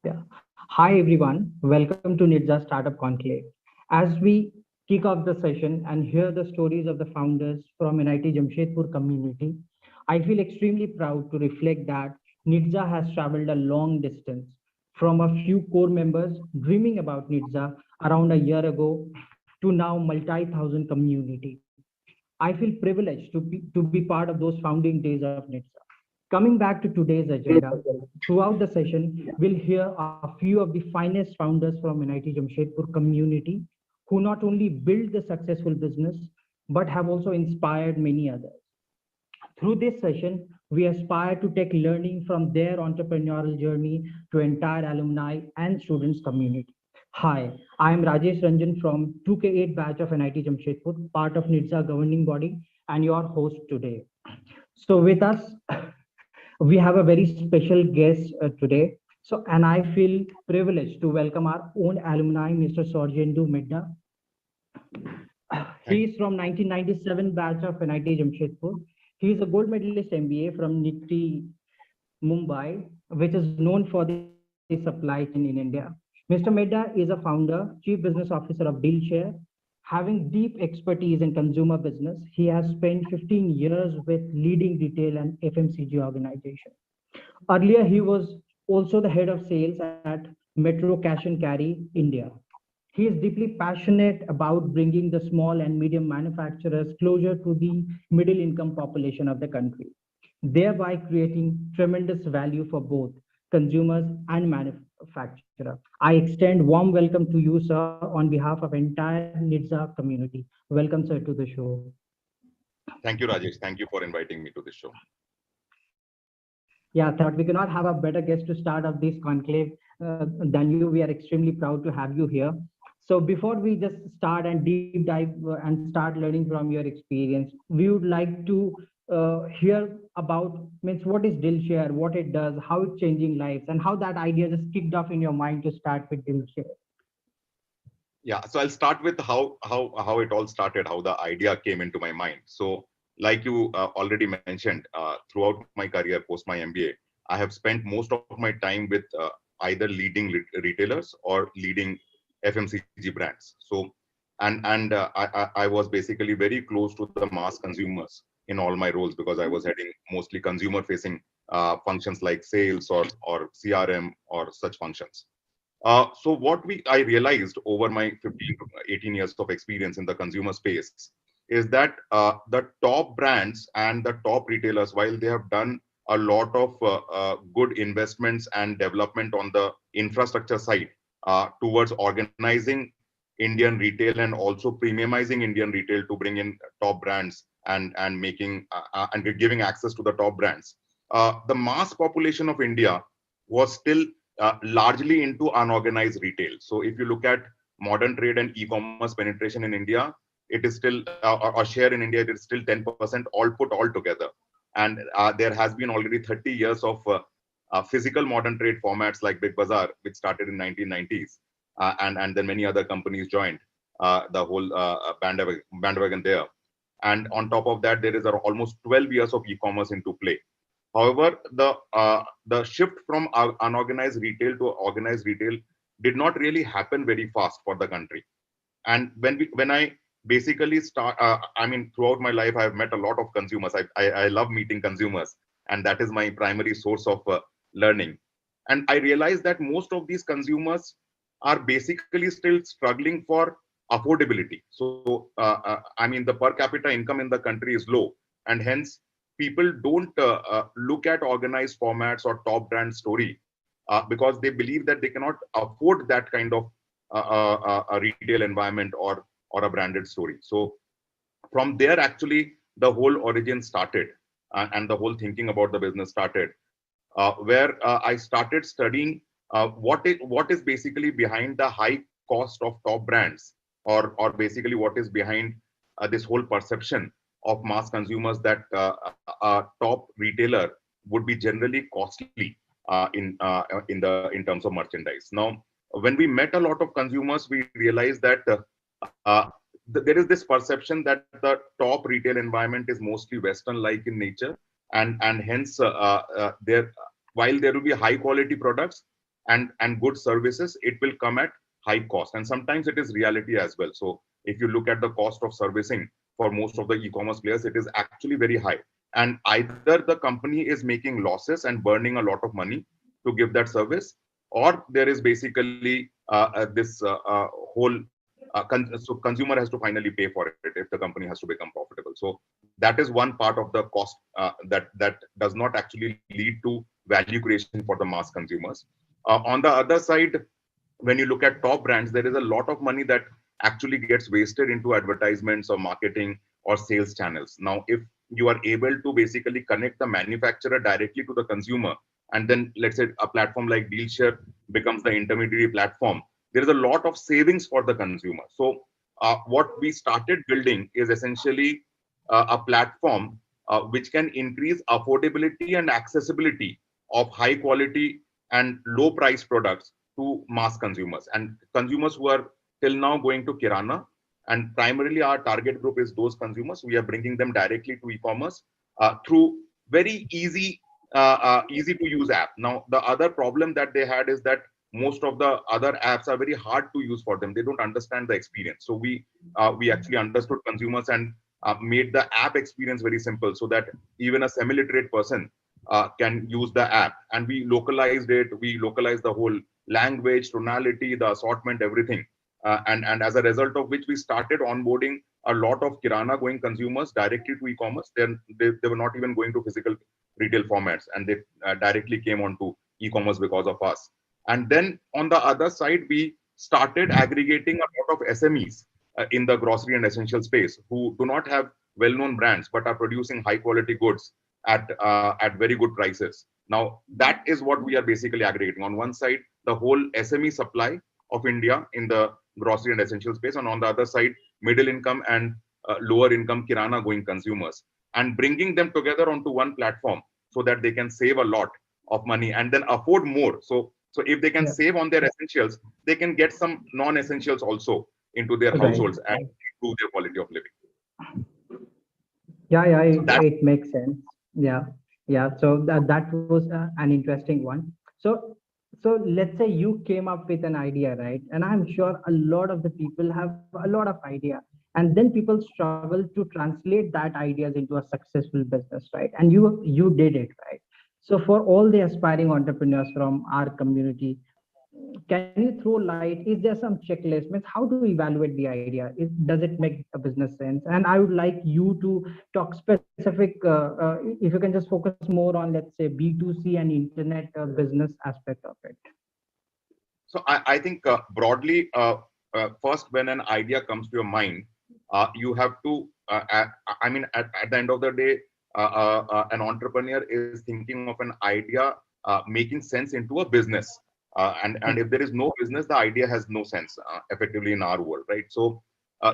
Yeah. Hi everyone, welcome to NITJAA Startup Conclave. As we kick off the session and hear the stories of the founders from NIT Jamshedpur community, I feel extremely proud to reflect that NITJAA has traveled a long distance from a few core members dreaming about NITJAA around a year ago to now multi-thousand community. I feel privileged to be part of those founding days of NITSA. Coming back to today's agenda, throughout the session, we'll hear a few of the finest founders from NIT Jamshedpur community who not only built the successful business, but have also inspired many others. Through this session, we aspire to take learning from their entrepreneurial journey to entire alumni and students community. Hi, I am Rajesh Ranjan from 2K8 batch of NIT Jamshedpur, part of NITSA governing body, and your host today. So with us, we have a very special guest today. So, and I feel privileged to welcome our own alumni, Mr. Sorjendu Midda. He Thank, is from 1997 batch of NIT Jamshedpur. He is a gold medalist MBA from NITI Mumbai, which is known for the supply chain in India. Mr. Medda is a founder, Chief Business Officer of Dealshare. Having deep expertise in consumer business, he has spent 15 years with leading retail and FMCG organizations. Earlier, he was also the head of sales at Metro Cash and Carry, India. He is deeply passionate about bringing the small and medium manufacturers closer to the middle income population of the country, thereby creating tremendous value for both consumers and manufacturer. I extend warm welcome to you, sir, on behalf of entire NITSA community. Welcome, sir, to the show. thank you, Rajesh. Thank you for inviting me to this show. Yeah, thought we cannot have a better guest to start off this conclave than you. We are extremely proud to have you here. So before we just start and deep dive and start learning from your experience, we would like to hear about means what is Dillshare, what it does, how it's changing lives, and how that idea just kicked off in your mind to start with Dillshare. Yeah, so I'll start with how it all started, how the idea came into my mind. So, like you already mentioned, throughout my career post my MBA, I have spent most of my time with either leading retailers or leading FMCG brands. So, and I was basically very close to the mass consumers in all my roles because I was heading mostly consumer facing functions like sales or CRM or such functions. So what I realized over my 15 to 18 years of experience in the consumer space is that the top brands and the top retailers, while they have done a lot of good investments and development on the infrastructure side towards organizing Indian retail and also premiumizing Indian retail to bring in top brands and making and giving access to the top brands. The mass population of India was still largely into unorganized retail. So if you look at modern trade and e-commerce penetration in India, it is still or share in India, it is still 10% all put all together. And there has been already 30 years of physical modern trade formats like Big Bazaar, which started in 1990s, and then many other companies joined the whole bandwagon there. And on top of that, there is almost 12 years of e-commerce into play. However, the shift from unorganized retail to organized retail did not really happen very fast for the country. And when I basically start, I mean, throughout my life, I have met a lot of consumers. I love meeting consumers, and that is my primary source of learning. And I realized that most of these consumers are basically still struggling for affordability. So, I mean, the per capita income in the country is low, and hence people don't look at organized formats or top brand story because they believe that they cannot afford that kind of a retail environment or a branded story. So from there, actually, the whole origin started and the whole thinking about the business started, where I started studying what is basically behind the high cost of top brands, or basically what is behind this whole perception of mass consumers that a top retailer would be generally costly in terms of merchandise. Now, when we met a lot of consumers, we realized that uh, there is this perception that the top retail environment is mostly Western-like in nature, and hence there while there will be high quality products, and good services, it will come at high cost. And sometimes it is reality as well. So if you look at the cost of servicing for most of the e-commerce players, it is actually very high. And either the company is making losses and burning a lot of money to give that service, or there is basically this whole so consumer has to finally pay for it if the company has to become profitable. So that is one part of the cost that does not actually lead to value creation for the mass consumers. On the other side, when you look at top brands, there is a lot of money that actually gets wasted into advertisements or marketing or sales channels. Now, if you are able to basically connect the manufacturer directly to the consumer, and then let's say a platform like Dealshare becomes the intermediary platform, there is a lot of savings for the consumer. So what we started building is essentially a platform which can increase affordability and accessibility of high quality and low price products to mass consumers and consumers who are till now going to Kirana. And primarily our target group is those consumers. We are bringing them directly to e-commerce through very easy to use app. Now, the other problem that they had is that most of the other apps are very hard to use for them. They don't understand the experience. So we actually understood consumers and made the app experience very simple so that even a semi-literate person can use the app. And we localized it. We localized the whole language, tonality, the assortment, everything. And as a result of which we started onboarding a lot of Kirana going consumers directly to e-commerce. Then they were not even going to physical retail formats, and they directly came onto e-commerce because of us. And then on the other side, we started aggregating a lot of SMEs in the grocery and essential space who do not have well-known brands but are producing high-quality goods at very good prices. Now, that is what we are basically aggregating. On one side, the whole SME supply of India in the grocery and essential space, and on the other side, middle income and lower income Kirana going consumers, and bringing them together onto one platform so that they can save a lot of money and then afford more. So if they can save on their essentials, they can get some non-essentials also into their households and improve their quality of living. Yeah, it makes sense. Yeah. So that was an interesting one. So let's say you came up with an idea, right? And I'm sure a lot of the people have a lot of idea, and then people struggle to translate that ideas into a successful business, right? And you did it, right? So for all the aspiring entrepreneurs from our community, can you throw light? Is there some checklist? Means how to evaluate the idea? Does it make a business sense? And I would like you to talk specific, if you can just focus more on, let's say, B2C and internet business aspect of it. So I think broadly, first, when an idea comes to your mind, you have to, at the end of the day, an entrepreneur is thinking of an idea making sense into a business. And if there is no business, the idea has no sense effectively in our world, right? So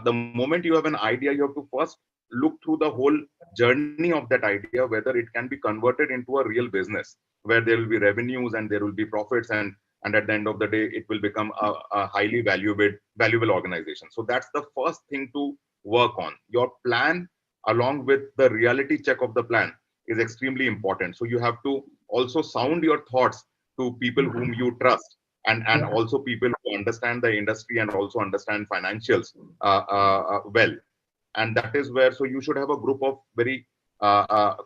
the moment you have an idea, you have to first look through the whole journey of that idea, whether it can be converted into a real business where there will be revenues and there will be profits, and at the end of the day, it will become a highly valuable organization. So that's the first thing to work on. Your plan, along with the reality check of the plan, is extremely important. So you have to also sound your thoughts to people whom you trust, and also people who understand the industry and also understand financials well. And that is where, so you should have a group of very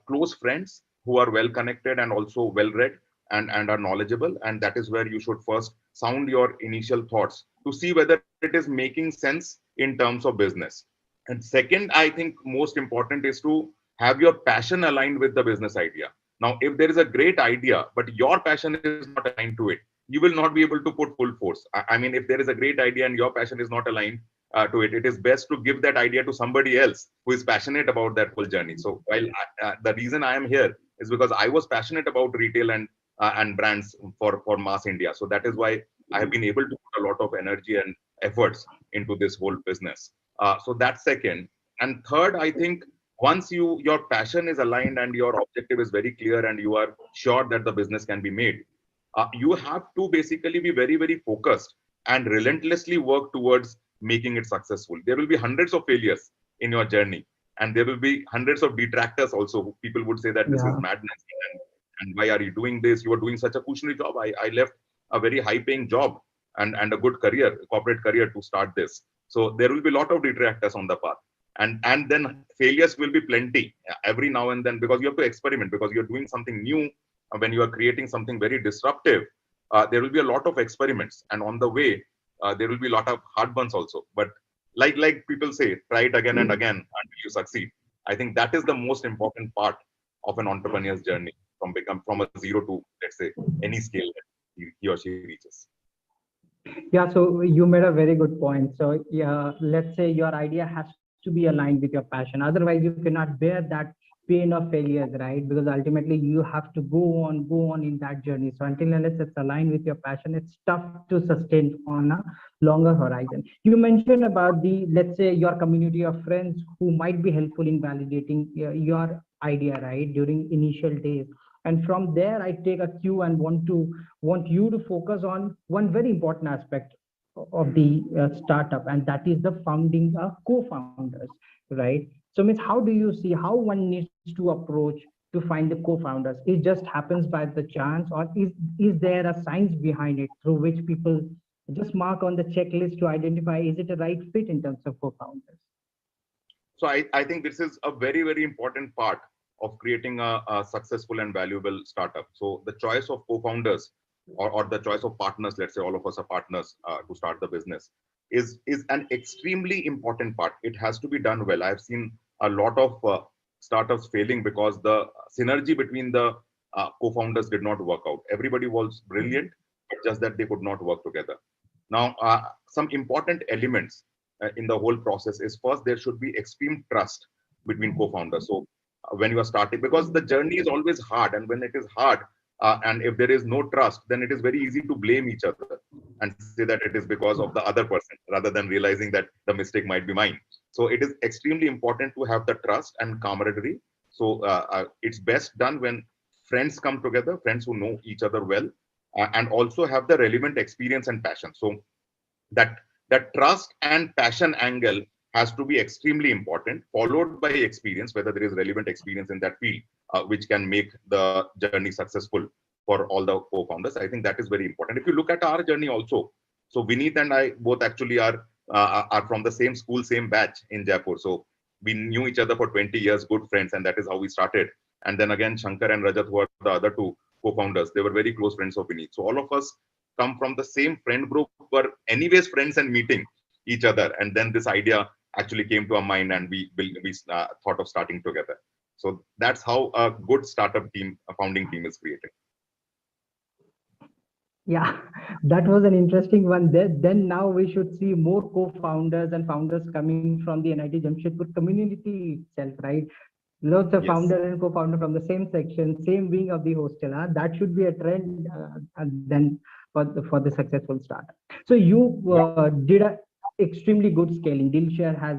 close friends who are well connected and also well read and are knowledgeable. And that is where you should first sound your initial thoughts to see whether it is making sense in terms of business. And second, I think most important is to have your passion aligned with the business idea. Now, if there is a great idea, but your passion is not aligned to it, you will not be able to put full force. I mean, if there is a great idea and your passion is not aligned to it, it is best to give that idea to somebody else who is passionate about that whole journey. So while the reason I am here is because I was passionate about retail and brands for mass India. So that is why I have been able to put a lot of energy and efforts into this whole business. So that's second. And third, I think once your passion is aligned and your objective is very clear and you are sure that the business can be made, you have to basically be very, very focused and relentlessly work towards making it successful. There will be hundreds of failures in your journey, and there will be hundreds of detractors also. People would say that this is madness, and why are you doing this? You are doing such a cushy job. I left a very high paying job and a good career, corporate career to start this. So there will be a lot of detractors on the path. And then failures will be plenty every now and then, because you have to experiment, because you're doing something new. When you are creating something very disruptive, there will be a lot of experiments, and on the way there will be a lot of heartburns also. But like people say, try it again and again until you succeed. I think that is the most important part of an entrepreneur's journey, from a zero to, let's say, any scale that he or she reaches. Yeah, so you made a very good point. So yeah, let's say your idea has to be aligned with your passion. Otherwise, you cannot bear that pain of failures, right? Because ultimately you have to go on in that journey. So until unless it's aligned with your passion, it's tough to sustain on a longer horizon. You mentioned about the, let's say, your community of friends who might be helpful in validating your idea, right, during initial days. And from there, I take a cue and want you to focus on one very important aspect of the startup, and that is the founding co-founders, right? So means, how do you see how one needs to approach to find the co-founders? It just happens by the chance, or is there a science behind it through which people just mark on the checklist to identify is it a right fit in terms of co-founders? So I think this is a very, very important part of creating a successful and valuable startup. So the choice of co-founders, or the choice of partners, let's say all of us are partners to start the business, is an extremely important part. It has to be done well. I've seen a lot of startups failing because the synergy between the co-founders did not work out. Everybody was brilliant, but just that they could not work together. Now, some important elements in the whole process is, first, there should be extreme trust between co-founders. So when you are starting, because the journey is always hard, and when it is hard, and if there is no trust, then it is very easy to blame each other and say that it is because of the other person, rather than realizing that the mistake might be mine. So it is extremely important to have the trust and camaraderie. So it's best done when friends come together, friends who know each other well, and also have the relevant experience and passion. So that trust and passion angle has to be extremely important, followed by experience, whether there is relevant experience in that field, which can make the journey successful for all the co-founders. I think that is very important. If you look at our journey also, so Vineet and I both actually are from the same school, same batch in Jaipur. So we knew each other for 20 years, good friends, and that is how we started. And then again, Shankar and Rajat, who are the other two co-founders, they were very close friends of Vineet. So all of us come from the same friend group, were anyways friends and meeting each other. And then this idea actually came to our mind, and we thought of starting together. So that's how a good startup team, a founding team, is created. Yeah, that was an interesting one. Then now we should see more co-founders and founders coming from the NIT Jamshedpur community itself, right? Lots of Yes. founder and co-founder from the same section, same wing of the hostel. Huh? That should be a trend, and then for the successful startup. So you Yeah. did a extremely good scaling. Dilshare has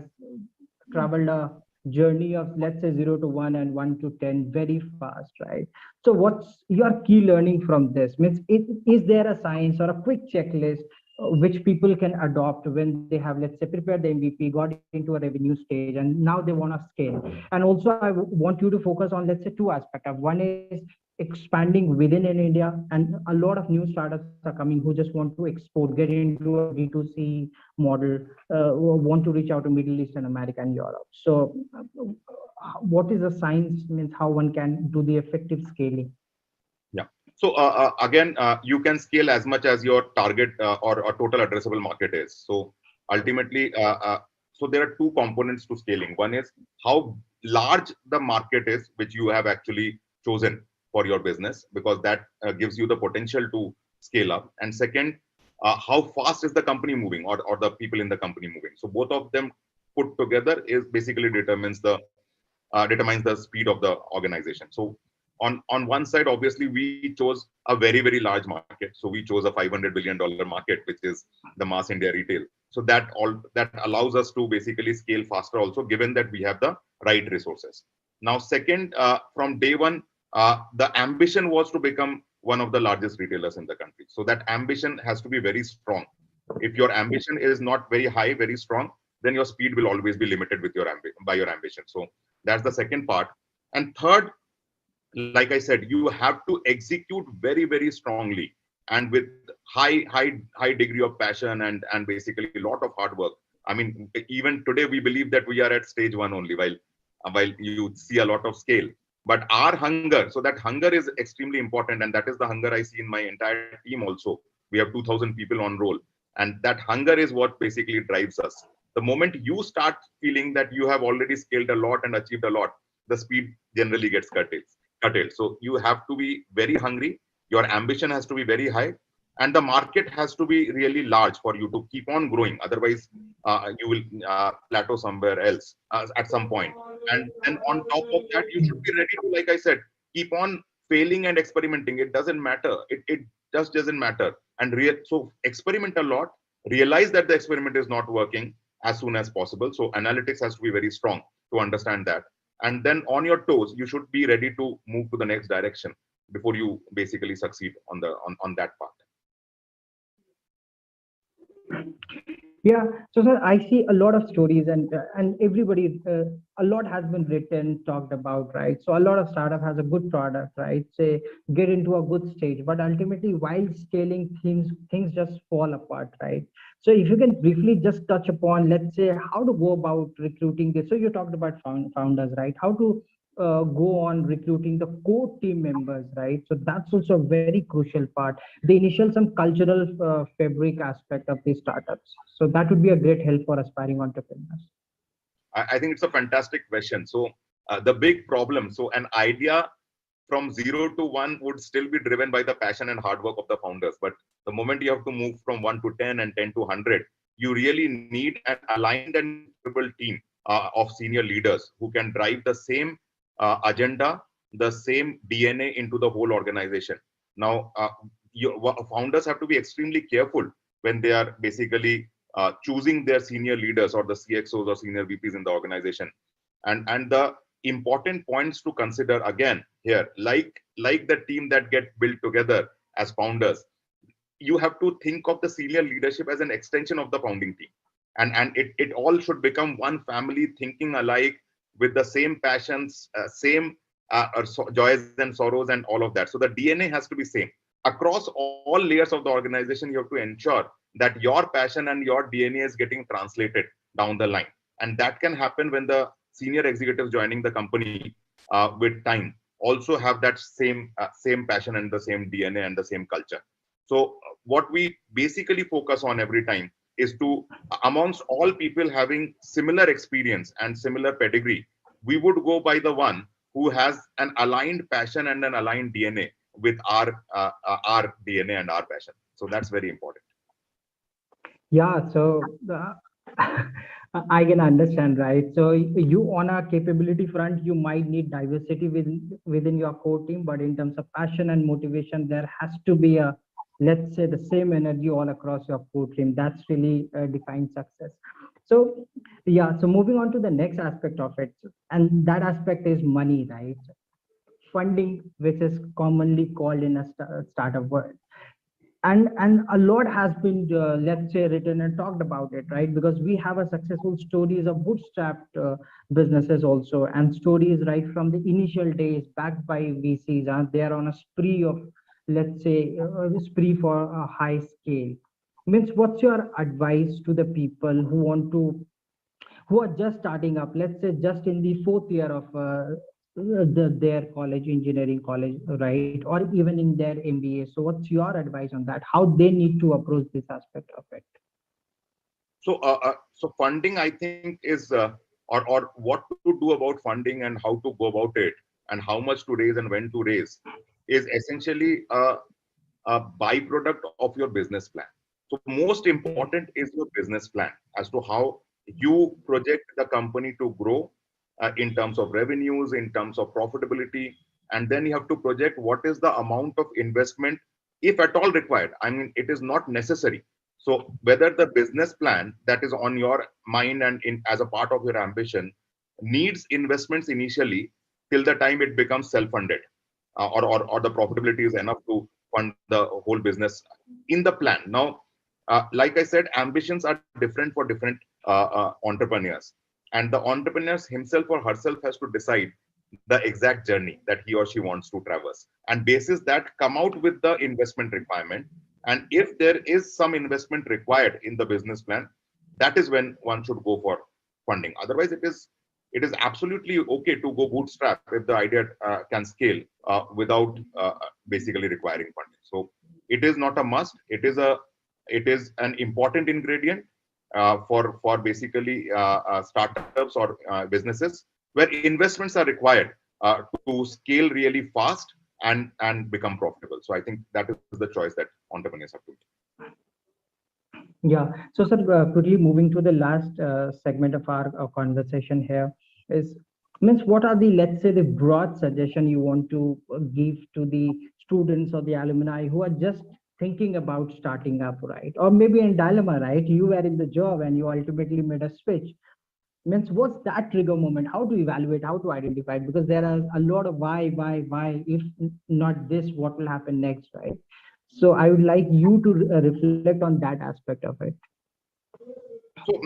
traveled a journey of, let's say, 0 to 1 and 1 to 10 very fast, right? So what's your key learning from this? Means, is there a science or a quick checklist which people can adopt when they have, let's say, prepared the MVP, got into a revenue stage, and now they want to scale? And also, I want you to focus on, let's say, two aspects. One is expanding within in India, and a lot of new startups are coming who just want to export, get into a B2C model, want to reach out to Middle East and America and Europe. So what is the science, means how one can do the effective scaling? Yeah. So again, you can scale as much as your target or total addressable market is. So ultimately, so there are two components to scaling. One is how large the market is, which you have actually chosen for your business, because that gives you the potential to scale up. And second, how fast is the company moving, or the people in the company moving. So both of them put together is basically determines the speed of the organization. So on one side, obviously, we chose a very, very large market. So we chose a $500 billion market, which is the mass India retail. So that allows us to basically scale faster also, given that we have the right resources. Now, second, from day one, the ambition was to become one of the largest retailers in the country. So that ambition has to be very strong. If your ambition is not very high, very strong, then your speed will always be limited with by your ambition. So that's the second part. And third, like I said, you have to execute very, very strongly and with high degree of passion and basically a lot of hard work. I mean, even today we believe that we are at stage one only, while you see a lot of scale. But our hunger, so that hunger is extremely important, and that is the hunger I see in my entire team also. We have 2,000 people on roll, and that hunger is what basically drives us. The moment you start feeling that you have already scaled a lot and achieved a lot, the speed generally gets curtailed. So you have to be very hungry. Your ambition has to be very high, and the market has to be really large for you to keep on growing. Otherwise, you will plateau somewhere else at some point. And then on top of that, you should be ready to, like I said, keep on failing and experimenting. It doesn't matter. It just doesn't matter. And so experiment a lot. Realize that the experiment is not working as soon as possible. So analytics has to be very strong to understand that. And then on your toes, you should be ready to move to the next direction before you basically succeed on that part. Yeah, so sir, I see a lot of stories, and everybody, a lot has been written, talked about, right? So a lot of startup has a good product, right? Say get into a good stage, but ultimately, while scaling, things just fall apart, right? So if you can briefly just touch upon, let's say, how to go about recruiting this. So you talked about founders, right? How to go on recruiting the core team members, right? So that's also a very crucial part. The initial some cultural fabric aspect of these startups. So that would be a great help for aspiring entrepreneurs. I think it's a fantastic question. So the big problem, so an idea from 0 to 1 would still be driven by the passion and hard work of the founders. But the moment you have to move from 1 to 10 and 10 to 100, you really need an aligned and capable team of senior leaders who can drive the same agenda, the same DNA into the whole organization. Now, founders have to be extremely careful when they are basically choosing their senior leaders or the CXOs or senior VPs in the organization. And the important points to consider again here, like the team that get built together as founders, you have to think of the senior leadership as an extension of the founding team, and it all should become one family thinking alike with the same passions, same joys and sorrows and all of that. So the DNA has to be same across all layers of the organization. You have to ensure that your passion and your DNA is getting translated down the line, and that can happen when the senior executives joining the company with time also have that same passion and the same DNA and the same culture. So what we basically focus on every time is to, amongst all people having similar experience and similar pedigree, we would go by the one who has an aligned passion and an aligned DNA with our DNA and our passion. So that's very important. Yeah, so I can understand, right? So you on a capability front, you might need diversity within your core team, but in terms of passion and motivation, there has to be a, let's say, the same energy all across your core team. That's really defines success. So yeah, so moving on to the next aspect of it, and that aspect is money, right? Funding, which is commonly called in a startup world, and a lot has been let's say written and talked about it, right? Because we have a successful stories of bootstrapped businesses also, and stories right from the initial days backed by VCs, and they are on a spree of, let's say, spree for a high scale. Means, what's your advice to the people who are just starting up, let's say just in the fourth year of their college, engineering college, right? Or even in their MBA. So what's your advice on that? How they need to approach this aspect of it? So funding, I think, is or what to do about funding and how to go about it and how much to raise and when to raise is essentially a byproduct of your business plan. So most important is your business plan as to how you project the company to grow in terms of revenues, in terms of profitability, and then you have to project what is the amount of investment, if at all required. I mean, it is not necessary. So whether the business plan that is on your mind and as a part of your ambition needs investments initially till the time it becomes self-funded, or the profitability is enough to fund the whole business in the plan. Now, like I said, ambitions are different for different entrepreneurs, and the entrepreneurs himself or herself has to decide the exact journey that he or she wants to traverse, and basis that come out with the investment requirement. And if there is some investment required in the business plan, that is when one should go for funding. Otherwise, it is absolutely okay to go bootstrap if the idea can scale without basically requiring funding. So it is not a must. It is an important ingredient for basically startups or businesses where investments are required to scale really fast and become profitable. So I think that is the choice that entrepreneurs have to make. Yeah. So, sir, quickly moving to the last segment of our conversation here is means what are the, let's say, the broad suggestion you want to give to the students or the alumni who are just thinking about starting up, right? Or maybe in dilemma, right? You were in the job and you ultimately made a switch. Means what's that trigger moment? How to evaluate, how to identify it? Because there are a lot of why, if not this, what will happen next, right? So I would like you to reflect on that aspect of it. So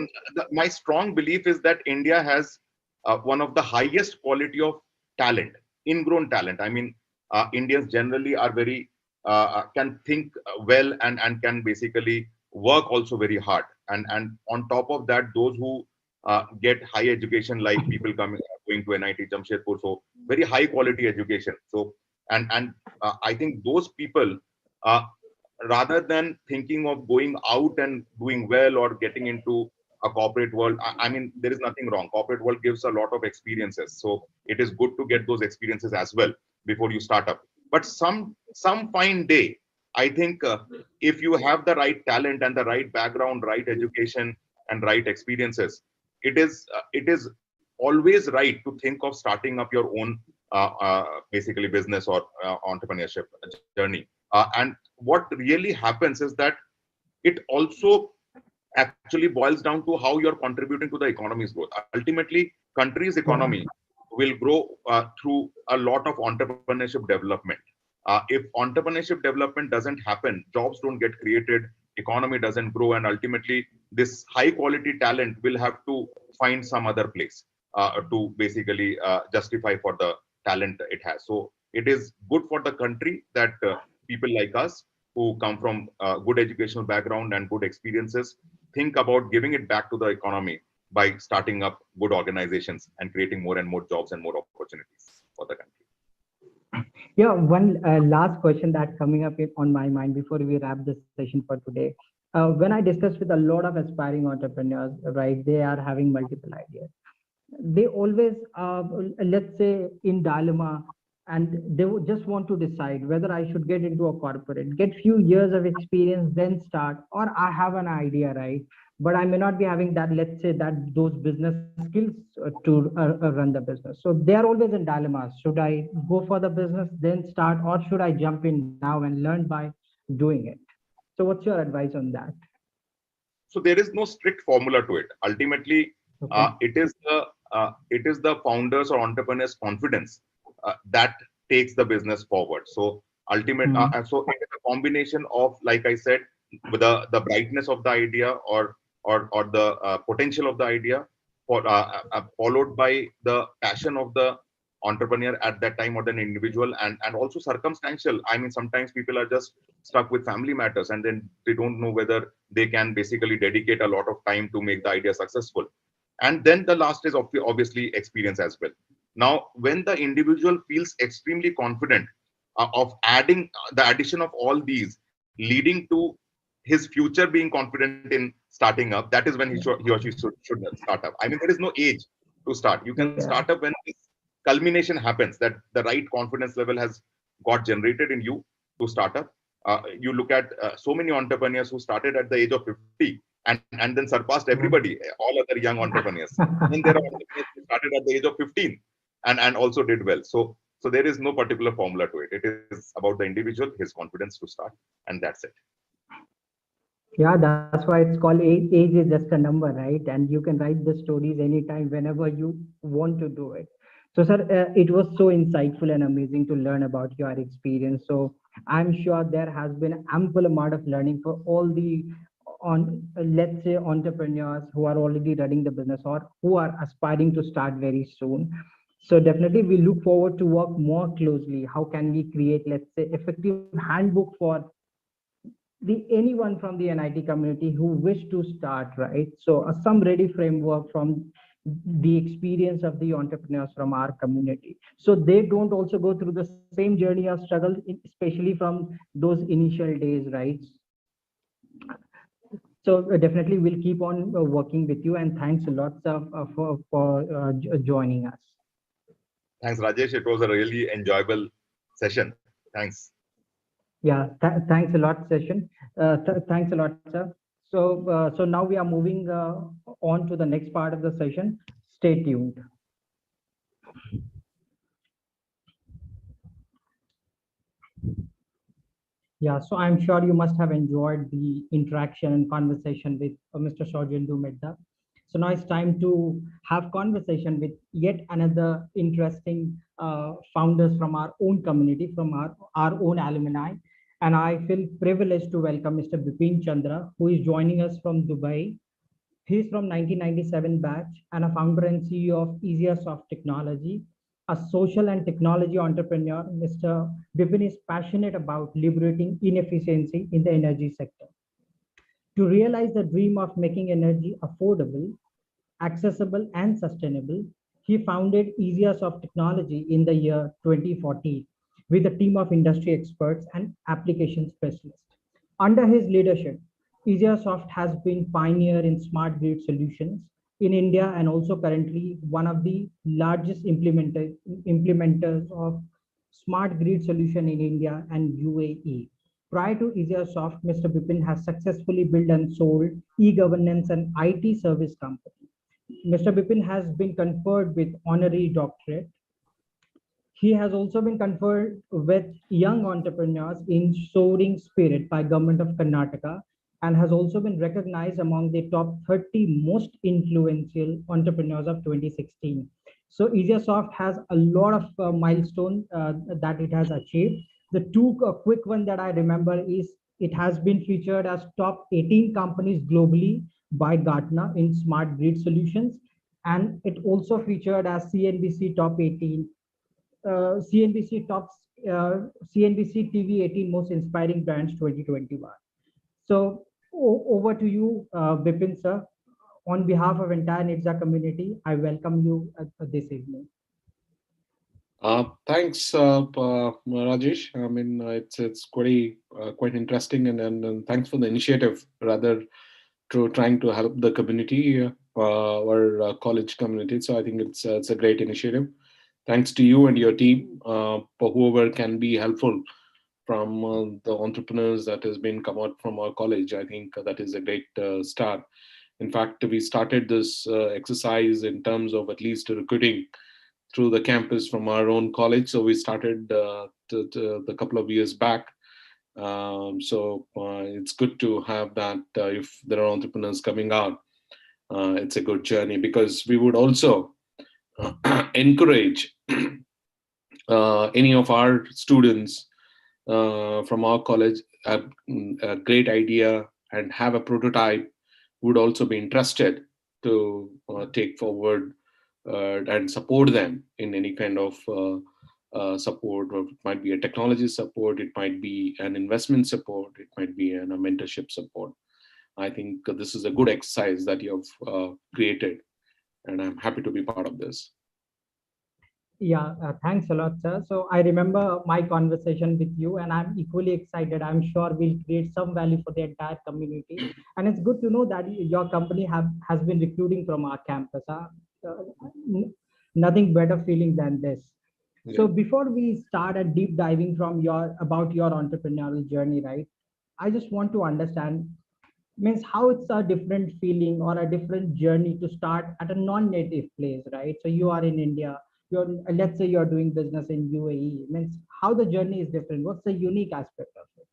my strong belief is that India has one of the highest quality of talent, ingrown talent. I mean, Indians generally are very can think well and can basically work also very hard. And on top of that, those who get high education, like people coming going to NIT Jamshedpur, so very high quality education. So and I think those people. Uh, Rather than thinking of going out and doing well or getting into a corporate world, I mean, there is nothing wrong. Corporate world gives a lot of experiences, so it is good to get those experiences as well before you start up. But some fine day, I think if you have the right talent and the right background, right education, and right experiences, it is always right to think of starting up your own basically business or entrepreneurship journey. And what really happens is that it also actually boils down to how you're contributing to the economy's growth. Ultimately, country's Yeah. economy will grow through a lot of entrepreneurship development. If entrepreneurship development doesn't happen, jobs don't get created, economy doesn't grow, and ultimately this high quality talent will have to find some other place to basically justify for the talent it has. So it is good for the country that people like us who come from good educational background and good experiences think about giving it back to the economy by starting up good organizations and creating more and more jobs and more opportunities for the country. Yeah, one last question that coming up on my mind before we wrap this session for today. When I discuss with a lot of aspiring entrepreneurs, right, they are having multiple ideas. They always, let's say, in dilemma, and they would just want to decide whether I should get into a corporate, get few years of experience, then start, or I have an idea, right? But I may not be having that, let's say, that those business skills to run the business. So they are always in dilemmas. Should I go for the business, then start, or should I jump in now and learn by doing it? So what's your advice on that? So there is no strict formula to it. Ultimately, Okay. it is the founders or entrepreneurs' confidence that takes the business forward. So Hmm. so it is a combination of, like I said, with the brightness of the idea or the potential of the idea, followed by the passion of the entrepreneur at that time or the individual, and also circumstantial. I mean, sometimes people are just stuck with family matters and then they don't know whether they can basically dedicate a lot of time to make the idea successful. And then the last is obviously experience as well. Now when the individual feels extremely confident of adding the addition of all these leading to his future being confident in starting up, that is when he or she should start up. I mean, there is no age to start. You can Yeah. start up when this culmination happens, that the right confidence level has got generated in you to start up. You look at so many entrepreneurs who started at the age of 50 and then surpassed everybody, all other young entrepreneurs. Then there are entrepreneurs who started at the age of 15 and also did well. So there is no particular formula to it. It is about the individual, his confidence to start, and that's it. Yeah, that's why it's called age is just a number, right? And you can write the stories anytime, whenever you want to do it. So, sir, it was so insightful and amazing to learn about your experience. So, I'm sure there has been ample amount of learning for all the let's say entrepreneurs who are already running the business or who are aspiring to start very soon. So definitely we look forward to work more closely. How can we create, let's say, effective handbook for the anyone from the NIT community who wish to start, right? So some ready framework from the experience of the entrepreneurs from our community, so they don't also go through the same journey or struggle, especially from those initial days, right? So definitely we'll keep on working with you, and thanks a lot for joining us. Thanks, Rajesh. It was a really enjoyable session. Thanks. Yeah, thanks a lot, session. Thanks a lot, sir. So now we are moving on to the next part of the session. Stay tuned. Yeah, so I'm sure you must have enjoyed the interaction and conversation with Mr. Shorjendu Medda. So now it's time to have conversation with yet another interesting founders from our own community, from our own alumni. And I feel privileged to welcome Mr. Bipin Chandra, who is joining us from Dubai. He is from 1997 batch and a founder and CEO of Easier Soft Technology. A social and technology entrepreneur, Mr. Bipin is passionate about liberating inefficiency in the energy sector. To realize the dream of making energy affordable, accessible, and sustainable, he founded Easier Soft Technology in the year 2014 with a team of industry experts and application specialists. Under his leadership, EasiaSoft has been pioneer in smart grid solutions in India and also currently one of the largest implementers of smart grid solution in India and UAE. Prior to EasiaSoft, Mr. Bipin has successfully built and sold e-governance and IT service company. Mr. Bipin has been conferred with honorary doctorate. He has also been conferred with Young Entrepreneurs in Soaring Spirit by Government of Karnataka and has also been recognized among the top 30 most influential entrepreneurs of 2016. So EasiaSoft has a lot of milestones that it has achieved. The two quick one that I remember is it has been featured as top 18 companies globally by Gartner in smart grid solutions, and it also featured as CNBC top 18 CNBC tops CNBC TV 18 most inspiring brands 2021. So over to you, Bipin sir. On behalf of entire NITJAA community, I welcome you this evening. Thanks, Rajesh. I mean, it's quite interesting, and thanks for the initiative, rather, to trying to help the community, our college community. So I think it's a great initiative. Thanks to you and your team, for whoever can be helpful from the entrepreneurs that has been come out from our college. I think that is a great start. In fact, we started this exercise in terms of at least recruiting through the campus from our own college. So we started the couple of years back. So it's good to have that if there are entrepreneurs coming out. It's a good journey because we would also encourage any of our students from our college a great idea and have a prototype would also be interested to take forward and support them in any kind of support, or it might be a technology support, it might be an investment support, it might be a mentorship support. I think this is a good exercise that you have created, and I'm happy to be part of this. Yeah, thanks a lot, sir. So I remember my conversation with you, and I'm equally excited. I'm sure we'll create some value for the entire community. And it's good to know that your company has been recruiting from our campus. Nothing better feeling than this. Yeah. So before we start a deep diving from about your entrepreneurial journey, right? I just want to understand means how it's a different feeling or a different journey to start at a non-native place, right? So you are in India, you're let's say you're doing business in UAE, means how the journey is different, what's the unique aspect of it?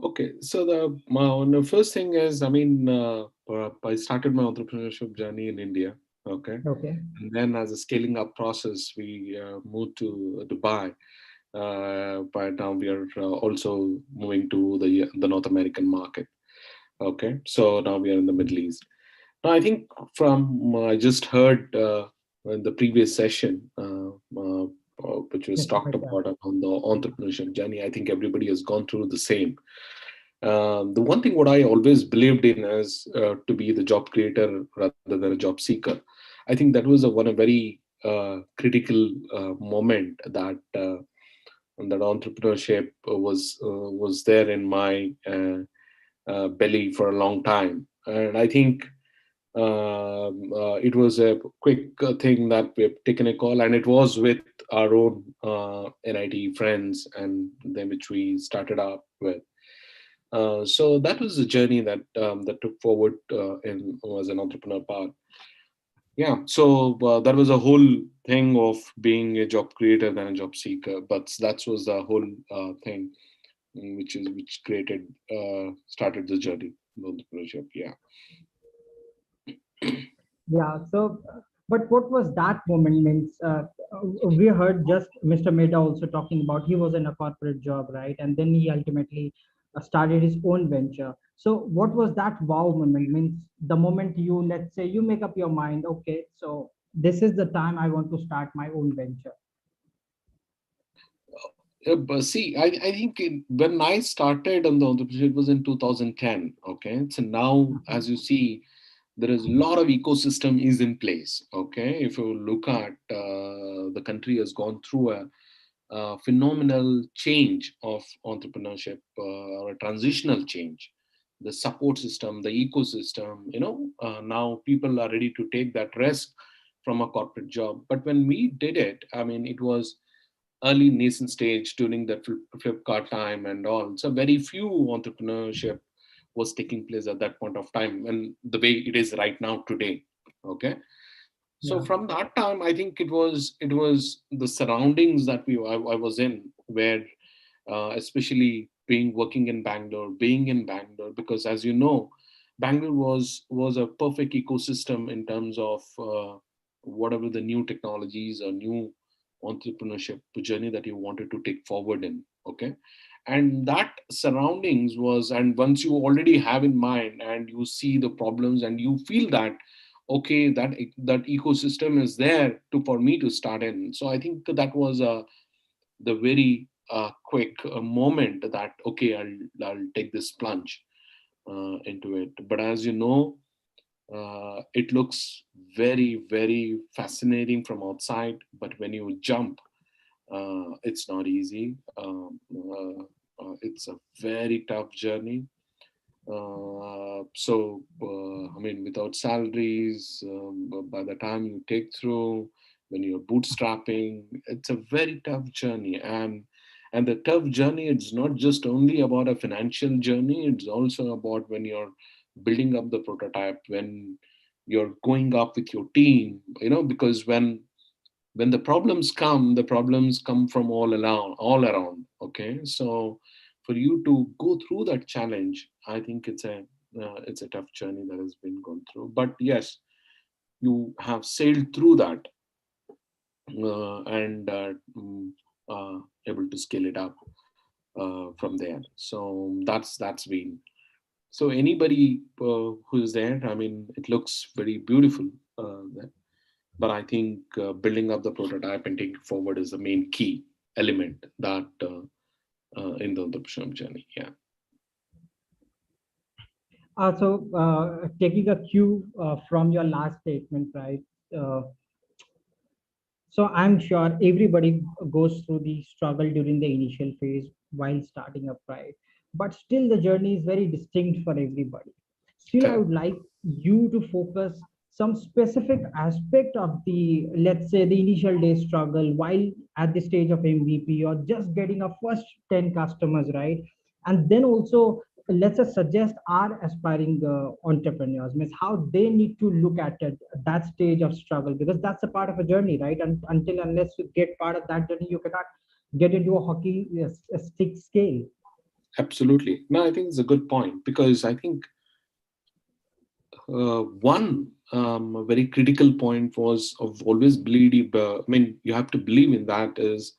Okay, so the first thing is, I mean, I started my entrepreneurship journey in India. Okay, Okay. and then as a scaling up process, we moved to Dubai. But now we are also moving to the North American market. Okay, so now we are in the Middle East. Now I think from I just heard in the previous session, which was Mr. talked Medda. about on the entrepreneurship journey. I think everybody has gone through the same. The one thing what I always believed in is to be the job creator rather than a job seeker. I think that was a very critical moment that entrepreneurship was there in my belly for a long time, and I think it was a quick thing that we've taken a call, and it was with our own NIT friends and them which we started up with. So that was the journey that took forward in as an entrepreneur part. Yeah, so that was a whole thing of being a job creator than a job seeker, but that was the whole thing, which created started the journey of entrepreneurship. Yeah. Yeah. So, but what was that moment? Means we heard just Mr. Mehta also talking about he was in a corporate job, right? And then he ultimately started his own venture. So, what was that wow moment? Means the moment you, let's say, you make up your mind, okay, so this is the time I want to start my own venture. But see, I think when I started on the entrepreneurship, it was in 2010. Okay, so now as you see, there is a lot of ecosystem is in place. Okay, if you look at the country has gone through a phenomenal change of entrepreneurship or a transitional change. The support system, the ecosystem, now people are ready to take that risk from a corporate job. But when we did it, I mean, it was early nascent stage during the Flipkart time and all. So very few entrepreneurship was taking place at that point of time, and the way it is right now today. Okay, so Yeah. from that time, I think it was the surroundings that I was in, where especially being in Bangalore, because as you know, Bangalore was a perfect ecosystem in terms of whatever the new technologies or new entrepreneurship journey that you wanted to take forward in. Okay, and that surroundings was, and once you already have in mind and you see the problems and you feel that okay, that ecosystem is there to for me to start in. So I think that was the very quick moment that okay, I'll take this plunge into it. But as you know, it looks very fascinating from outside, but when you jump, it's not easy. It's a very tough journey. I mean, without salaries, by the time you take through, when you're bootstrapping, it's a very tough journey. And the tough journey, it's not just only about a financial journey, it's also about when you're building up the prototype, when you're going up with your team, because when the problems come from all around. Okay, so for you to go through that challenge, I think it's a tough journey that has been gone through. But yes, you have sailed through that and able to scale it up from there. So that's been. So anybody who's there, I mean, it looks very beautiful. But I think building up the prototype and taking it forward is the main key element that in the entrepreneurship journey. Yeah. Taking a cue from your last statement, right? Uh, So I'm sure everybody goes through the struggle during the initial phase while starting up, right? But still the journey is very distinct for everybody. Still, I Correct. would like you to focus some specific aspect of the, let's say, the initial day struggle while at the stage of MVP or just getting a first 10 customers, right? And then also let's just suggest our aspiring entrepreneurs means how they need to look at it, that stage of struggle, because that's a part of a journey, right? And until unless you get part of that journey, you cannot get into a hockey stick scale. Absolutely. No, I think it's a good point, because I think one very critical point was of always believe. I mean, you have to believe in that is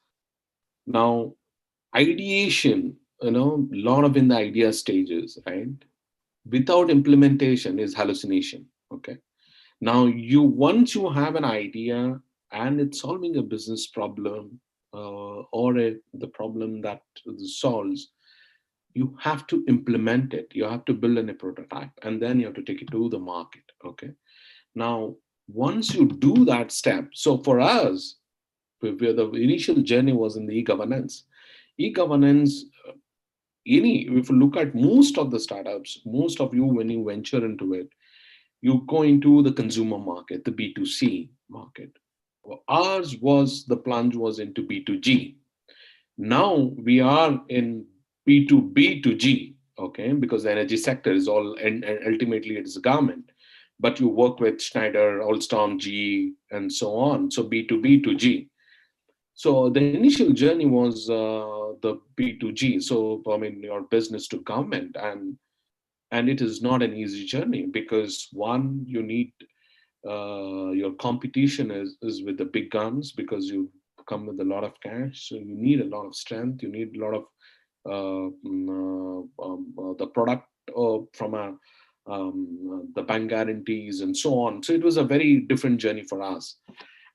now ideation. A lot of in the idea stages, right? Without implementation is hallucination. Okay. Now, once you have an idea and it's solving a business problem the problem that it solves, you have to implement it. You have to build a prototype, and then you have to take it to the market. Okay. Now, once you do that step, so for us, where the initial journey was in the e-governance. E-governance, if you look at most of the startups, most of you, when you venture into it, you go into the consumer market, the B2C market. Ours was, the plunge was into B2G. Now we are in B2B2G, okay, because the energy sector is all, and ultimately it's a government. But you work with Schneider, Alstom, GE, and so on. So B2B2G. So the initial journey was the B2G. So I mean, your business to government, and it is not an easy journey, because one, you need your competition is with the big guns, because you come with a lot of cash. So you need a lot of strength. You need a lot of the product from the bank guarantees and so on. So it was a very different journey for us.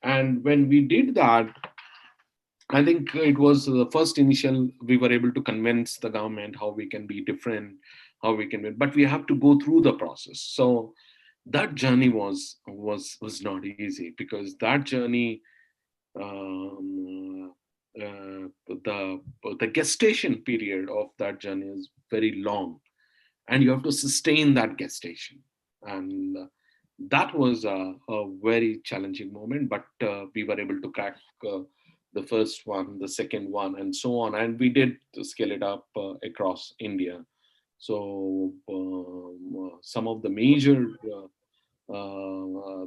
And when we did that, I think it was the first initial, we were able to convince the government how we can be different, how we can, but we have to go through the process. So that journey was not easy, because that journey, the gestation period of that journey is very long, and you have to sustain that gestation. And that was a very challenging moment, but we were able to crack the first one, the second one, and so on. And we did scale it up across India. So some of the major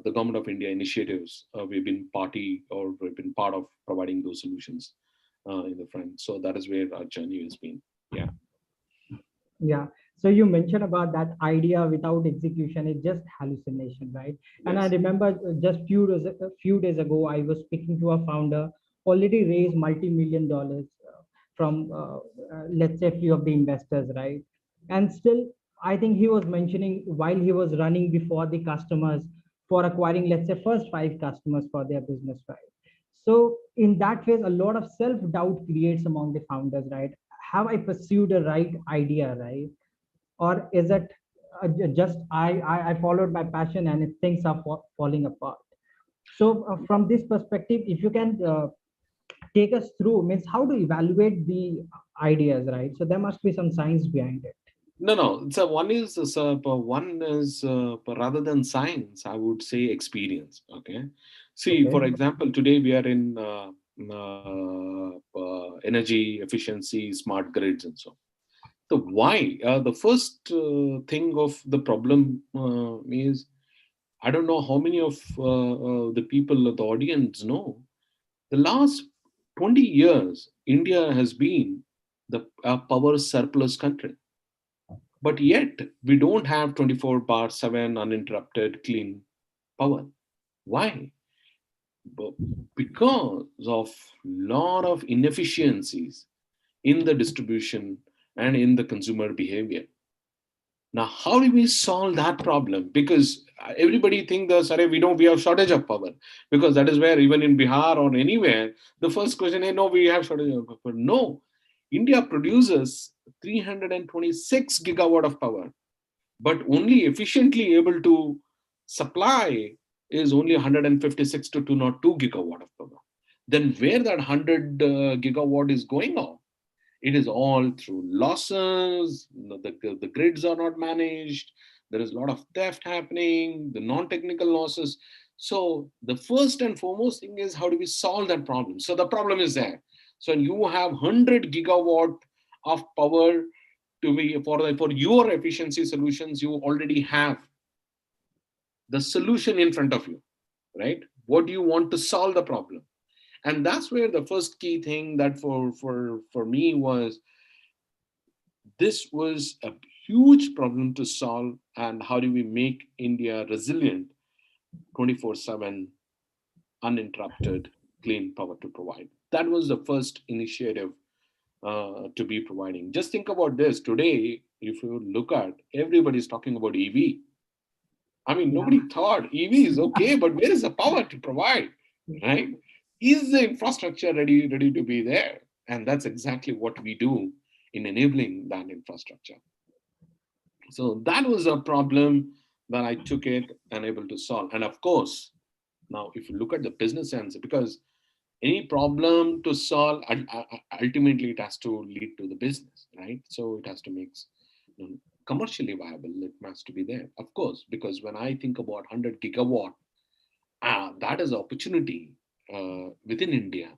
the Government of India initiatives, we've been part of providing those solutions in the front. So that is where our journey has been. Yeah. Yeah. So you mentioned about that idea without execution is just hallucination, right? Yes. And I remember just few days ago, I was speaking to a founder, already raised multi-million dollars from, let's say, a few of the investors, right? And still, I think he was mentioning while he was running before the customers for acquiring, let's say, first 5 customers for their business, right? So in that phase, a lot of self-doubt creates among the founders, right? Have I pursued the right idea, right? Or is it just I followed my passion and things are falling apart? So from this perspective, if you can take us through, means how to evaluate the ideas, right? So there must be some science behind it. No. So one is rather than science, I would say experience. Okay. See, Okay. for example, today we are in energy efficiency, smart grids, and so on. The why, the first thing of the problem is, I don't know how many of the people of the audience know, the last 20 years, India has been the power surplus country. But yet, we don't have 24/7 uninterrupted clean power. Why? Because of lot of inefficiencies in the distribution and in the consumer behavior. Now, how do we solve that problem? Because everybody thinks that we have shortage of power, because that is where, even in Bihar or anywhere, the first question is, no, we have shortage of power. No, India produces 326 gigawatt of power, but only efficiently able to supply is only 156 to 202 gigawatt of power. Then where that 100 gigawatt is going on? It is all through losses. The grids are not managed. There is a lot of theft happening, the non-technical losses. So the first and foremost thing is, how do we solve that problem? So the problem is there. So you have 100 gigawatt of power to be for your efficiency solutions. You already have the solution in front of you, right? What do you want to solve the problem? And that's where the first key thing that for me was, this was a huge problem to solve, and how do we make India resilient 24/7 uninterrupted clean power to provide? That was the first initiative to be providing. Just think about this. Today, if you look at, everybody's talking about EV. I mean, nobody thought EV is okay, but where is the power to provide, right? Is the infrastructure ready to be there? And that's exactly what we do. in enabling that infrastructure. So that was a problem that I took it and able to solve. And of course, now if you look at the business sense, because any problem to solve, ultimately it has to lead to the business, right? So it has to make commercially viable. It has to be there, of course, because when I think about 100 gigawatt, that is opportunity within India.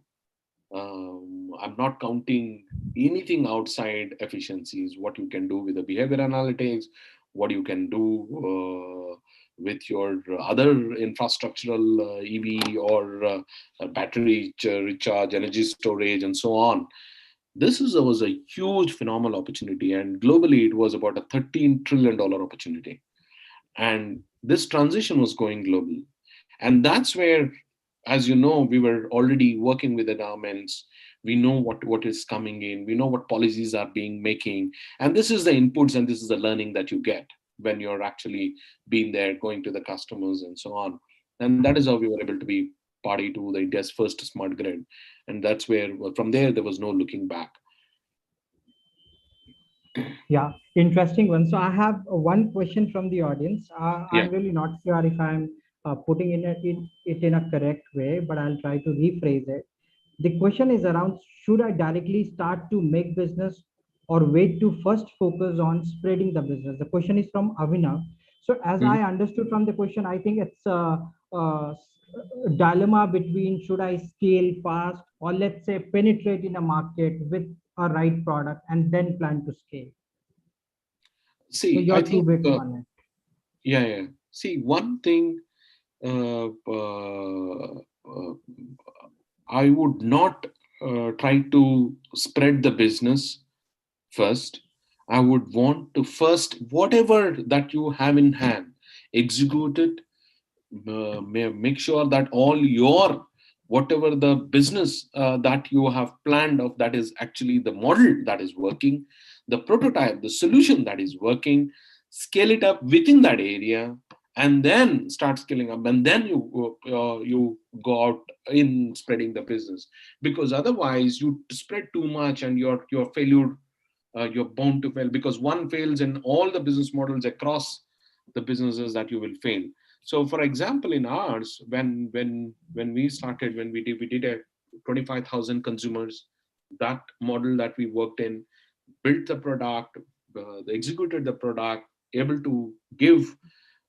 I'm not counting anything outside efficiencies, what you can do with the behavior analytics, what you can do with your other infrastructural EV or battery recharge, energy storage, and so on. Was a huge phenomenal opportunity, and globally it was about a $13 trillion opportunity. And this transition was going global. And that's where, as you know, we were already working with the governments. We know what is coming in. We know what policies are being making. And this is the inputs and this is the learning that you get when you're actually being there, going to the customers and so on. And that is how we were able to be party to the India's first smart grid. And that's where, from there was no looking back. Yeah, interesting one. So I have one question from the audience. I'm really not sure if I'm putting it in a correct way, but I'll try to rephrase it. The question is around, should I directly start to make business or wait to first focus on spreading the business? The question is from Avina. So as I understood from the question, I think it's a dilemma between should I scale fast or let's say penetrate in a market with a right product and then plan to scale. See, Your I two think, bits on it. yeah. See, one thing, I would not try to spread the business first. I would want to first, whatever that you have in hand, execute it. Make sure that all your, whatever the business that you have planned of, that is actually the model that is working, the prototype, the solution that is working, scale it up within that area, and then start scaling up, and then you go out in spreading the business. Because otherwise you spread too much and you're failure, you're bound to fail, because one fails in all the business models across the businesses that you will fail. So for example, in ours, when we started, when we did a 25,000 consumers, that model that we worked in, built the product, executed the product, able to give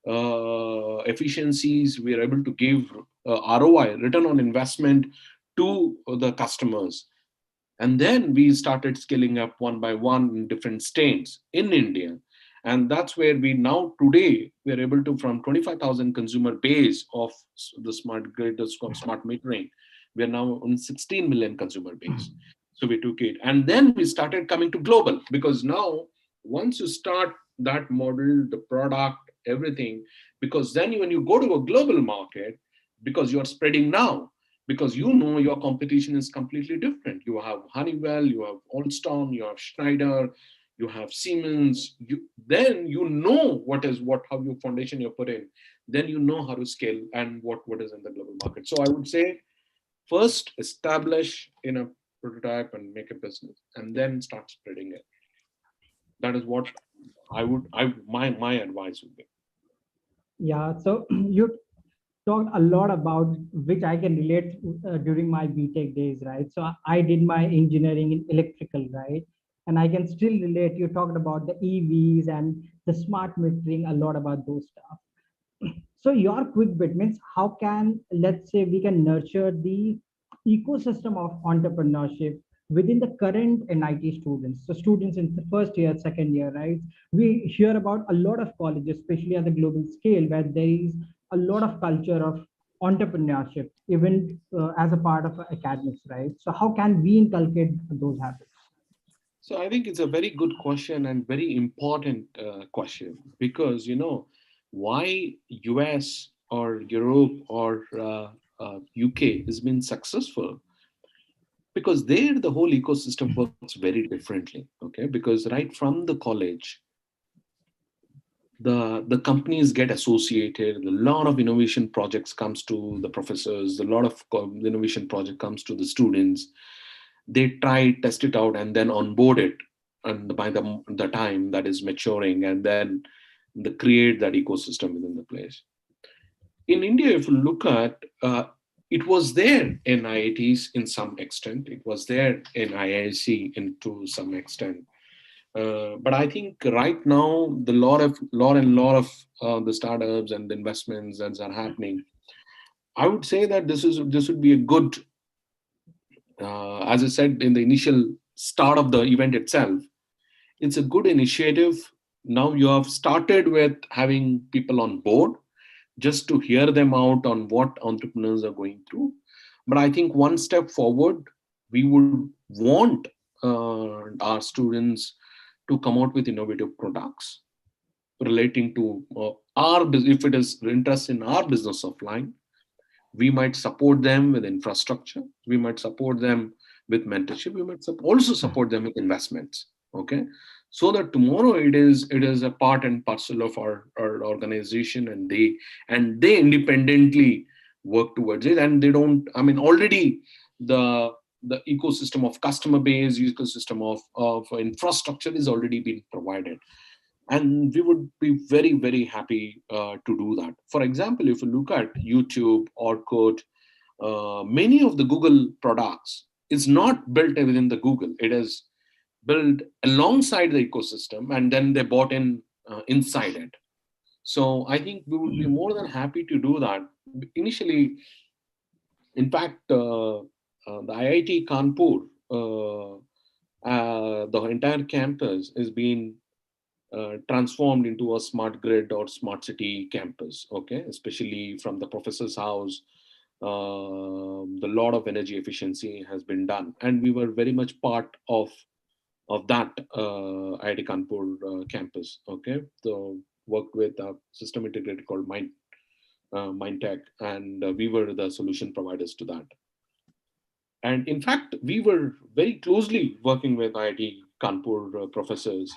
efficiencies, we are able to give ROI, return on investment, to the customers. And then we started scaling up one by one in different states in India. And that's where we now today, we're able to, from 25,000 consumer base of the smart grid, the smart metering, we're now on 16 million consumer base. So we took it. And then we started coming to global, because now once you start that model, the product, everything, because then when you go to a global market, because you're spreading now, because you know your competition is completely different. You have Honeywell, you have Alstom, you have Schneider, you have Siemens. Then you know how your foundation you put in. Then you know how to scale and what is in the global market. So I would say, first establish in a prototype and make a business, and then start spreading it. That is what my advice would be. Yeah, so you talked a lot about which I can relate during my BTech days, right? So I did my engineering in electrical, right? And I can still relate. You talked about the EVs and the smart metering, a lot about those stuff. So your quick bit means how can, let's say, we can nurture the ecosystem of entrepreneurship within the current NIT students. So students in the first year, second year, right? We hear about a lot of colleges, especially at the global scale, where there is a lot of culture of entrepreneurship, even as a part of academics, right? So how can we inculcate those habits? So I think it's a very good question and very important question, because why US or Europe or UK has been successful, because there the whole ecosystem works very differently. Okay, because right from the college, the companies get associated, a lot of innovation projects comes to the professors, a lot of innovation project comes to the students. They try, test it out, and then onboard it. and by the time that is maturing, and then the create that ecosystem within the place. In India, if you look at, it was there in IITs in some extent, it was there in IIC in to some extent. But I think right now the lot of the startups and the investments that are happening, I would say that this would be a good, as I said in the initial start of the event itself, it's a good initiative. Now you have started with having people on board just to hear them out on what entrepreneurs are going through. But I think one step forward, we would want our students to come out with innovative products relating to if it is interest in our business offline. We might support them with infrastructure. We might support them with mentorship. We might also support them with investments. Okay, so that tomorrow it is a part and parcel of our organization, and they independently work towards it. And they don't. I mean, already the ecosystem of customer base, ecosystem of infrastructure is already being provided. And we would be very, very happy to do that. For example, if you look at YouTube or Code, many of the Google products is not built within the Google. It is built alongside the ecosystem, and then they bought in inside it. So I think we would be more than happy to do that. Initially, in fact, the IIT Kanpur, the entire campus is being transformed into a smart grid or smart city campus. Okay, especially from the professor's house, the lot of energy efficiency has been done, and we were very much part of that IIT Kanpur campus. Okay, so worked with a system integrator called Mindtech, and we were the solution providers to that. And in fact, we were very closely working with IIT Kanpur professors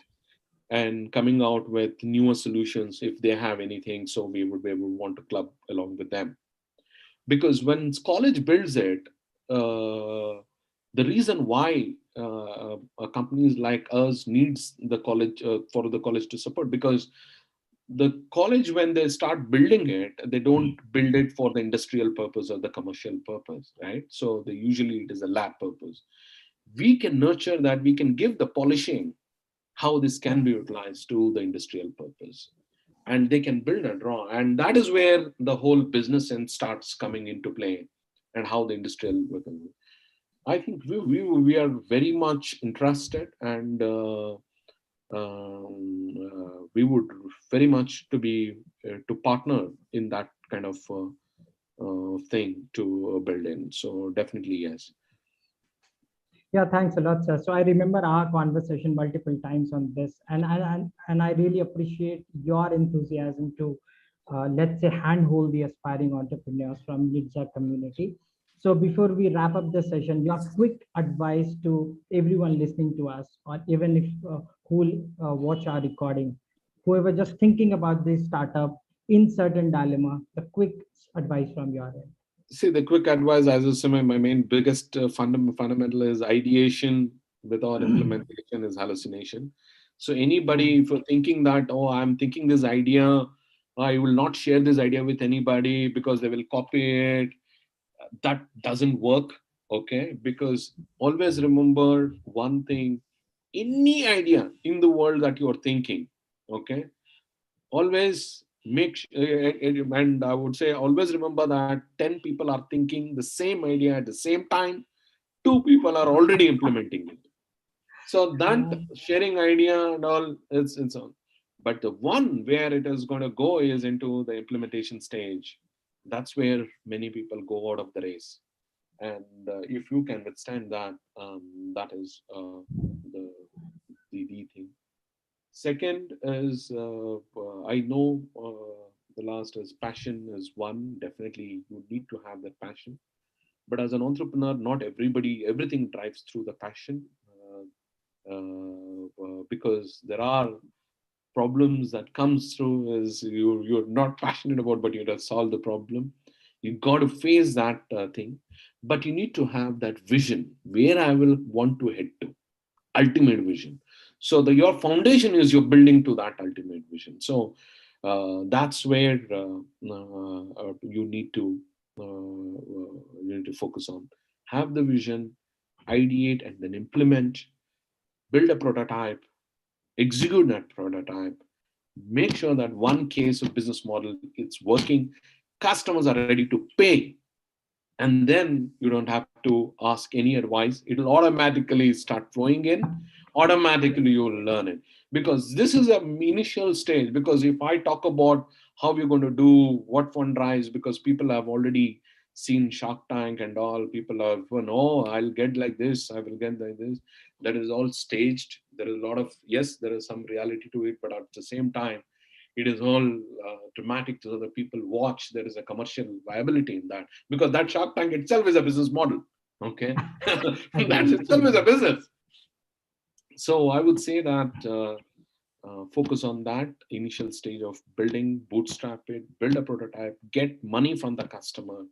and coming out with newer solutions if they have anything. So we would be able to want to club along with them. Because when college builds it, the reason why companies like us needs the college for the college to support, because the college, when they start building it, they don't build it for the industrial purpose or the commercial purpose, right? So usually it is a lab purpose. We can nurture that, we can give the polishing, how this can be utilized to the industrial purpose, and they can build and draw. And that is where the whole business end starts coming into play, and how the industrial working. I think we are very much interested, and we would very much to partner in that kind of thing to build in. So definitely yes. Yeah, thanks a lot, sir. So I remember our conversation multiple times on this, and I really appreciate your enthusiasm to, let's say, handhold the aspiring entrepreneurs from NITJAA community. So before we wrap up the session, your quick advice to everyone listening to us, or even if who will watch our recording, whoever just thinking about this startup in certain dilemma, the quick advice from your end. See, the quick advice, as I say, my main biggest fundamental is ideation without implementation is hallucination. So anybody, if you're thinking that, oh, I'm thinking this idea, I will not share this idea with anybody because they will copy it, that doesn't work. Okay, because always remember one thing: any idea in the world that you're thinking, okay, always and I would say always remember that 10 people are thinking the same idea at the same time, 2 people are already implementing it. So that sharing idea and all, it's on. But the one where it is going to go is into the implementation stage. That's where many people go out of the race. And if you can withstand that, that is the thing. Second is, I know the last is passion is one. Definitely, you need to have that passion. But as an entrepreneur, not everything drives through the passion, because there are problems that comes through is you're not passionate about, but you have to solve the problem. You got to face that thing, but you need to have that vision where I will want to head to, ultimate vision. So your foundation is you're building to that ultimate vision. So that's where you need to focus on. Have the vision, ideate, and then implement. Build a prototype, execute that prototype, make sure that one case of business model it's working, customers are ready to pay, and then you don't have to ask any advice. It'll automatically start flowing in. Automatically you will learn it, because this is an initial stage. Because if I talk about how we're going to do what fundraise, because people have already seen Shark Tank and all, people have, oh, I'll get like this, I will get like this. That is all staged. There is a lot of, yes, there is some reality to it, but at the same time it is all dramatic, so that people watch. There is a commercial viability in that, because that Shark Tank itself is a business model. Okay. That itself is a business. So I would say that focus on that initial stage of building, bootstrap it, build a prototype, get money from the customer.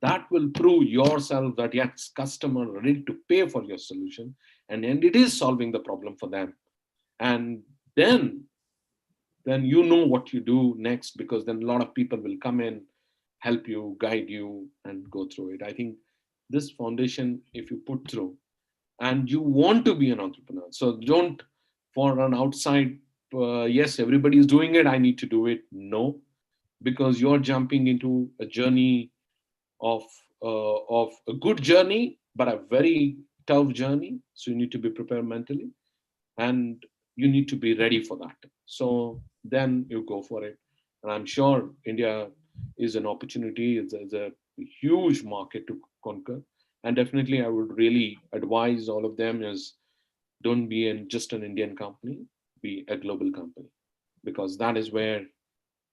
That will prove yourself that yes, customer ready to pay for your solution, and it is solving the problem for them. And then you know what you do next, because then a lot of people will come in, help you, guide you, and go through it. I think this foundation, if you put through, and you want to be an entrepreneur, so don't for an outside, yes, everybody is doing it, I need to do it. No, because you're jumping into a journey of a good journey, but a very tough journey. So you need to be prepared mentally, and you need to be ready for that. So then you go for it. And I'm sure India is an opportunity. It's a huge market to conquer. And definitely I would really advise all of them is, don't be just an Indian company, be a global company, because that is where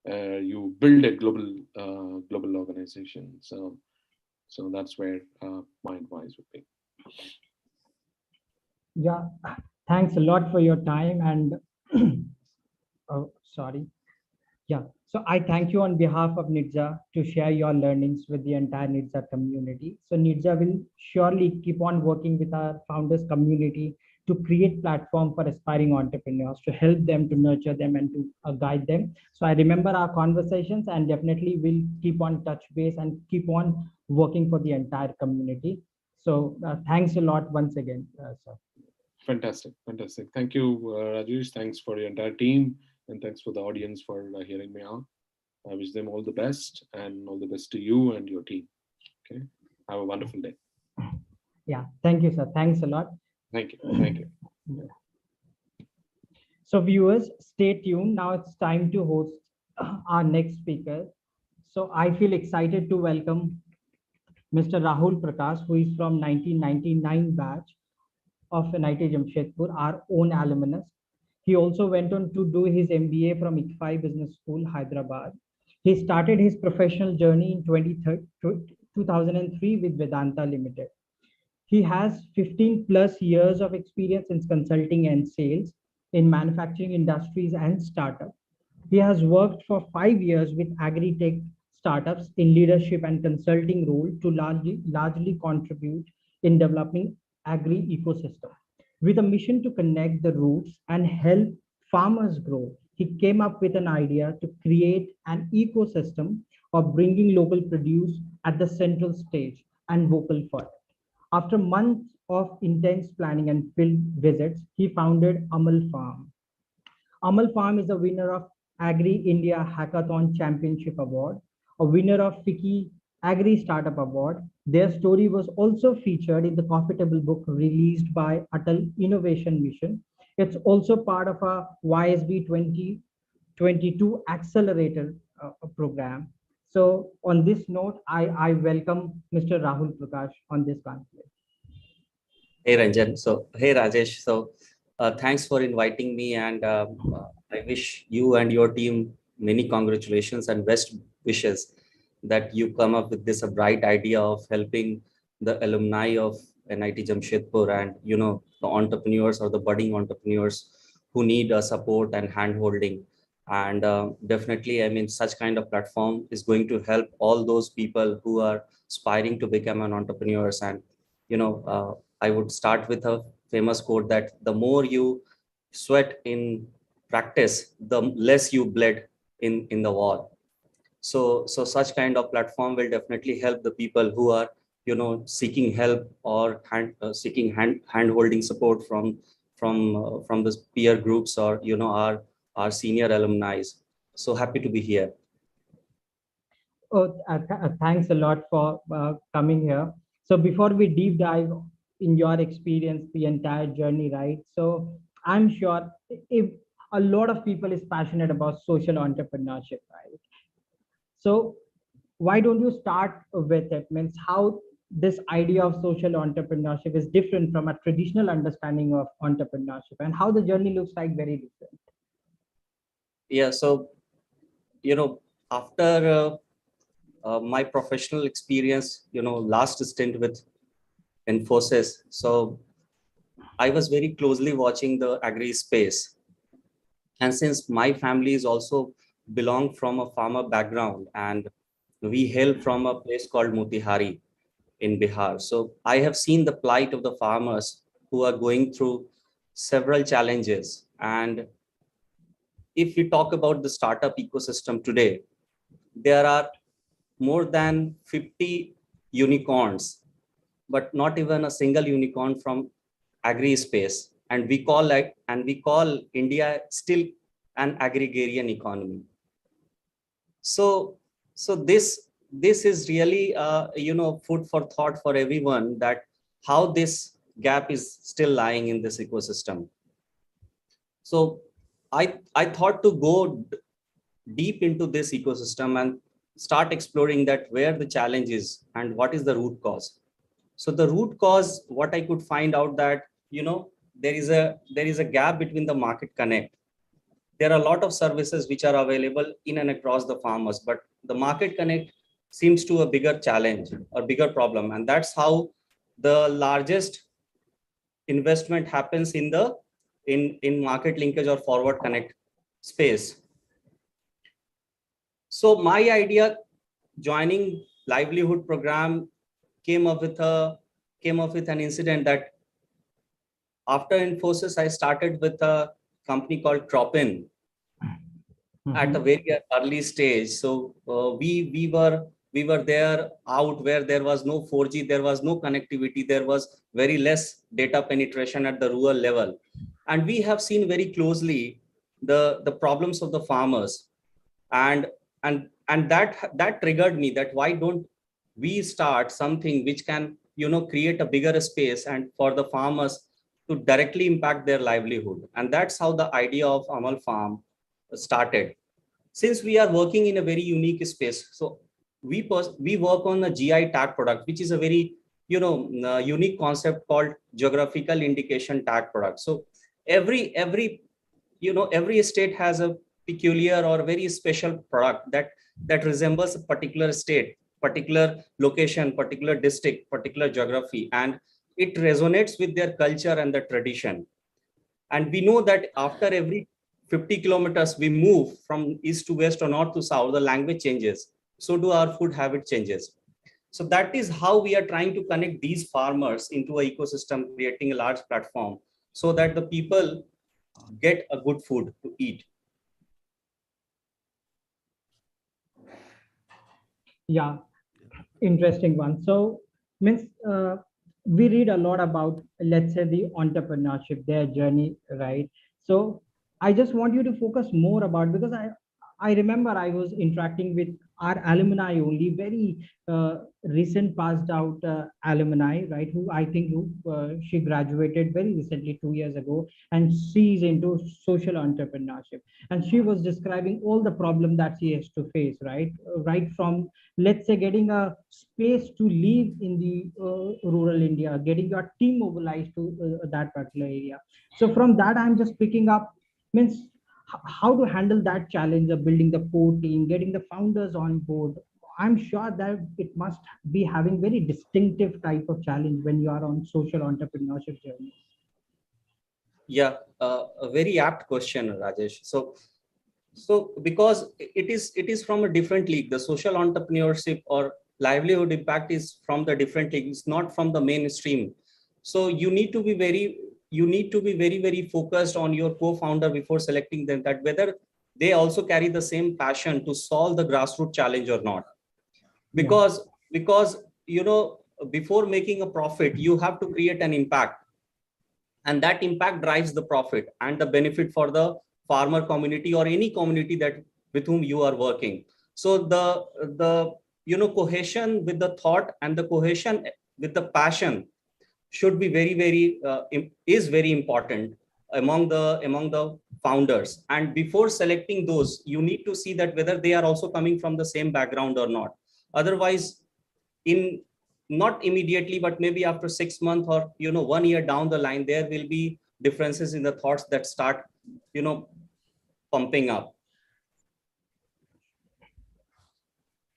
you build a global organization. So that's where my advice would be. Yeah, thanks a lot for your time. And oh, sorry. Yeah, so I thank you on behalf of NITJAA to share your learnings with the entire NITJAA community. So NITJAA will surely keep on working with our founders community to create platform for aspiring entrepreneurs, to help them, to nurture them, and to guide them. So I remember our conversations, and definitely will keep on touch base and keep on working for the entire community. So thanks a lot once again, sir. Fantastic. Thank you, Rajesh. Thanks for your entire team, and thanks for the audience for hearing me out. I wish them all the best, and all the best to you and your team. Okay. Have a wonderful day. Yeah, thank you, sir. Thanks a lot. Thank you. So viewers, stay tuned. Now it's time to host our next speaker. So I feel excited to welcome Mr. Rahul Prakash, who is from 1999 batch of NIT Jamshedpur, our own alumnus. He also went on to do his MBA from ICFI Business School, Hyderabad. He started his professional journey in 2003 with Vedanta Limited. He has 15 plus years of experience in consulting and sales in manufacturing industries and startups. He has worked for 5 years with agri-tech startups in leadership and consulting role to largely contribute in developing agri ecosystem. With a mission to connect the roots and help farmers grow, he came up with an idea to create an ecosystem of bringing local produce at the central stage and vocal for it. After months of intense planning and field visits, he founded Amal Farm. Amal Farm is a winner of Agri India Hackathon Championship Award, a winner of FICCI Agri Startup Award. Their story was also featured in the profitable book released by Atal Innovation Mission. It's also part of a YSB 2022 Accelerator program. So on this note, I welcome Mr. Rahul Prakash on this conference. Hey Ranjan. So hey Rajesh. So thanks for inviting me, and I wish you and your team many congratulations and best wishes that you come up with this bright idea of helping the alumni of NIT Jamshedpur and the entrepreneurs or the budding entrepreneurs who need support and hand holding. And definitely, I mean, such kind of platform is going to help all those people who are aspiring to become an entrepreneurs. And I would start with a famous quote that the more you sweat in practice, the less you bled in the war. So such kind of platform will definitely help the people who are, seeking help or seeking hand holding support from the peer groups or, our senior alumni. So happy to be here. Oh, thanks a lot for coming here. So before we deep dive in your experience, the entire journey, right? So I'm sure if a lot of people is passionate about social entrepreneurship, right? So why don't you start with it? Means how this idea of social entrepreneurship is different from a traditional understanding of entrepreneurship, and how the journey looks like very different. Yeah. So, after my professional experience, last stint with Infosys. So I was very closely watching the agri space. And since my family is also belong from a farmer background, and we hail from a place called Motihari in Bihar. So I have seen the plight of the farmers who are going through several challenges. And if we talk about the startup ecosystem today, there are more than 50 unicorns, but not even a single unicorn from agri space. And we call India still an agrarian economy. So this is really food for thought for everyone, that how this gap is still lying in this ecosystem. So I thought to go deep into this ecosystem and start exploring that where the challenge is and what is the root cause. So the root cause, what I could find out that, there is a gap between the market connect. There are a lot of services which are available in and across the farmers, but the market connect seems to a bigger challenge or bigger problem. And that's how the largest investment happens in market linkage or forward connect space. So my idea joining livelihood program came up with an incident that after Infosys, I started with a company called Cropin at a very early stage. So we were there out where there was no 4G, there was no connectivity, there was very less data penetration at the rural level, and we have seen very closely the problems of the farmers, and that triggered me that why don't we start something which can create a bigger space and for the farmers to directly impact their livelihood. And that's how the idea of Amal Farm started. Since we are working in a very unique space, so we work on a GI tag product, which is a very unique concept called geographical indication tag product. So every state has a peculiar or very special product that resembles a particular state, particular location, particular district, particular geography, and it resonates with their culture and the tradition. And we know that after every 50 kilometers we move from east to west or north to south, the language changes, so do our food habit changes. So that is how we are trying to connect these farmers into an ecosystem, creating a large platform so that the people get a good food to eat. Yeah, interesting one. So means we read a lot about, let's say, the entrepreneurship, their journey, right? So I just want you to focus more about, because I remember I was interacting with our alumni only, very recent passed out alumni, right? Who I think she graduated very recently 2 years ago, and she's into social entrepreneurship. And she was describing all the problem that she has to face, right? Right from, let's say, getting a space to live in the rural India, getting your team mobilized to that particular area. So from that, I'm just picking up, means how to handle that challenge of building the core team, getting the founders on board. I'm sure that it must be having very distinctive type of challenge when you are on social entrepreneurship journey. Yeah, a very apt question, Rajesh. So because it is from a different league, the social entrepreneurship or livelihood impact is from the different league, it's not from the mainstream. So you need to be very you need to be very, very focused on your co-founder before selecting them, that whether they also carry the same passion to solve the grassroots challenge or not. Because you know, before making a profit, you have to create an impact, and that impact drives the profit and the benefit for the farmer community or any community that with whom you are working. So the you know, cohesion with the thought and the cohesion with the passion should be very, very is very important among the founders. And before selecting those, you need to see that whether they are also coming from the same background or not. Otherwise, in not immediately, but maybe after 6 months or, you know, 1 year down the line, there will be differences in the thoughts that start, you know, pumping up.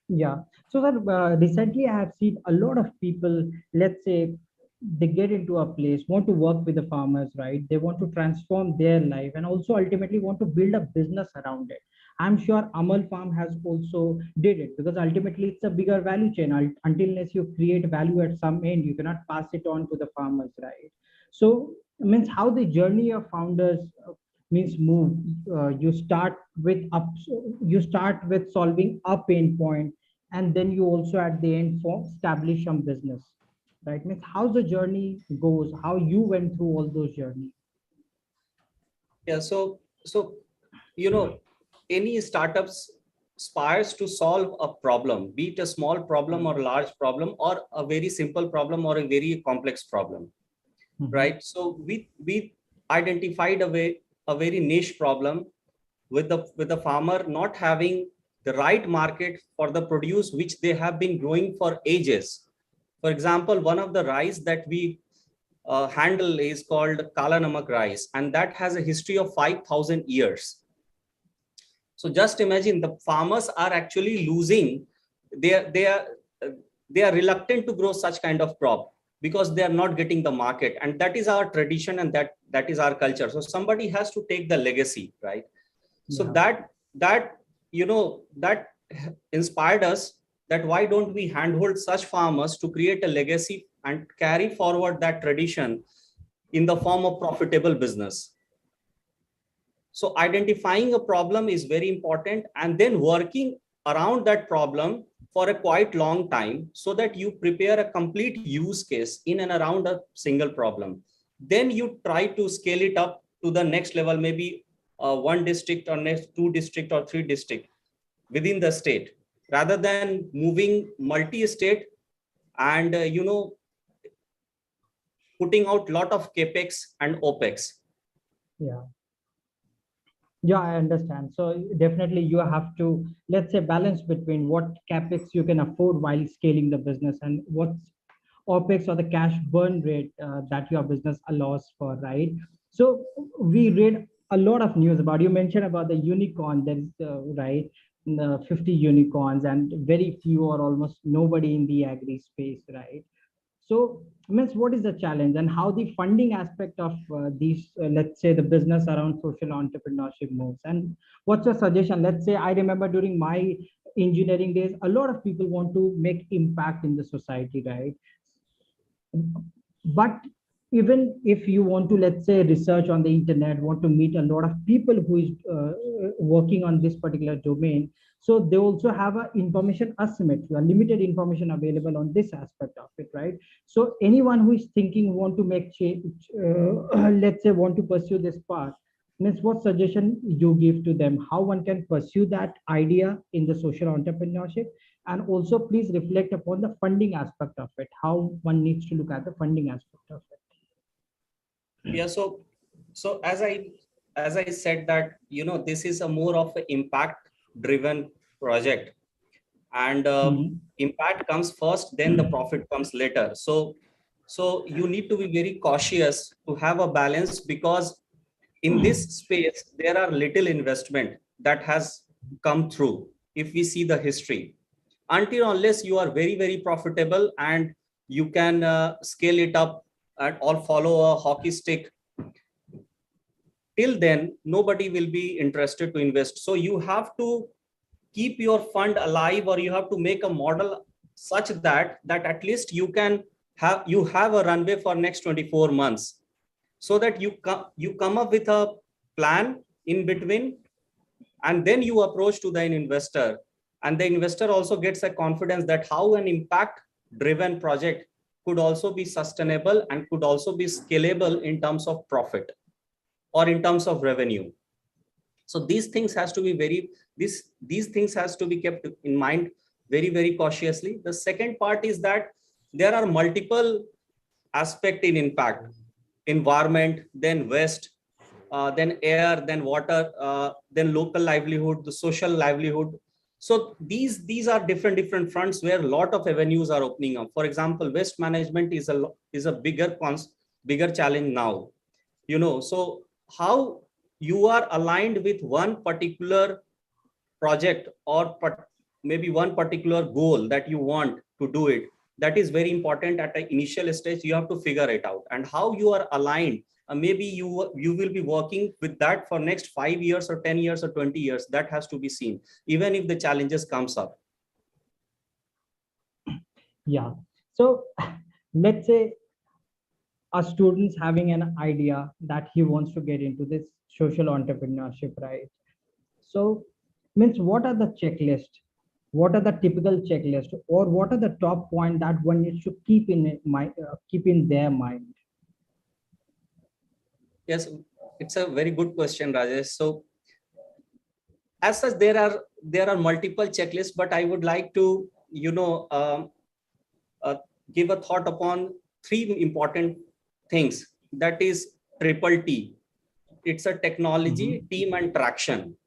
Yeah. So that recently I have seen a lot of people, let's say they get into a place, want to work with the farmers, right? They want to transform their life and also ultimately want to build a business around it. I'm sure Amal Farm has also did it, because ultimately it's a bigger value chain. Until unless you create value at some end, you cannot pass it on to the farmers, right? So means how the journey of founders means move. You start with up, you start with solving a pain point, and then you also at the end for establish some business, right? Means how the journey goes, how you went through all those journeys. Yeah, so you know, any startups aspires to solve a problem, be it a small problem or a large problem or a very simple problem or a very complex problem, right? So we identified a very niche problem with the farmer not having the right market for the produce which they have been growing for ages. For example, one of the rice that we handle is called Kala Namak rice, and that has a history of 5,000 years. So just imagine the farmers are actually losing, they are reluctant to grow such kind of crop because they are not getting the market, and that is our tradition, and that is our culture. So somebody has to take the legacy, right? So that you know, that inspired us, that why don't we handhold such farmers to create a legacy and carry forward that tradition in the form of profitable business. So identifying a problem is very important, and then working around that problem for a quite long time so that you prepare a complete use case in and around a single problem. Then you try to scale it up to the next level, maybe one district or next 2 district or 3 district within the state, rather than moving multi-state and you know, putting out lot of capex and opex. Yeah, I understand. So definitely you have to, let's say, balance between what capex you can afford while scaling the business and what's opex or the cash burn rate that your business allows for, right? So we read a lot of news about, you mentioned about the unicorn. There is right, 50 unicorns and very few or almost nobody in the agri space, right? So, means what is the challenge and how the funding aspect of these, let's say, the business around social entrepreneurship moves? And what's your suggestion? Let's say I remember during my engineering days, a lot of people want to make impact in the society, right? But even if you want to, let's say, research on the internet, want to meet a lot of people who is working on this particular domain, so they also have a information asymmetry, a limited information available on this aspect of it, right? So anyone who is thinking want to make change, let's say want to pursue this path, means what suggestion you give to them, how one can pursue that idea in the social entrepreneurship? And also please reflect upon the funding aspect of it, how one needs to look at the funding aspect of it. Yeah, so as I said that, you know, this is a more of an impact driven project, and impact comes first, then the profit comes later. So you need to be very cautious to have a balance, because in this space there are little investment that has come through. If we see the history, until unless you are very, very profitable and you can scale it up and or follow a hockey stick, till then nobody will be interested to invest. So you have to keep your fund alive, or you have to make a model such that at least you can have a runway for next 24 months. so that you come up with a plan in between, and then you approach to the investor, and the investor also gets a confidence that how an impact driven project could also be sustainable and could also be scalable in terms of profit or in terms of revenue. So these things has to be these things has to be kept in mind very cautiously. The second part is that there are multiple aspect in impact: environment, then waste, then air, then water, then local livelihood, the social livelihood. So these are different fronts where a lot of avenues are opening up. For example, waste management is a bigger challenge now. So how you are aligned with one particular project or maybe one particular goal that you want to do it, that is very important. At an initial stage you have to figure it out, and how you are aligned. Maybe you will be working with that for next 5 years or 10 years or 20 years. That has to be seen, even if the challenges comes up. Yeah. So let's say a student's having an idea that he wants to get into this social entrepreneurship, right? So means what are the checklist? What are the typical checklist, or what are the top point that one needs to keep in their mind? Yes, it's a very good question, Rajesh. So as such, there are multiple checklists, but I would like to give a thought upon three important things. That is triple T. It's a technology, team, and traction,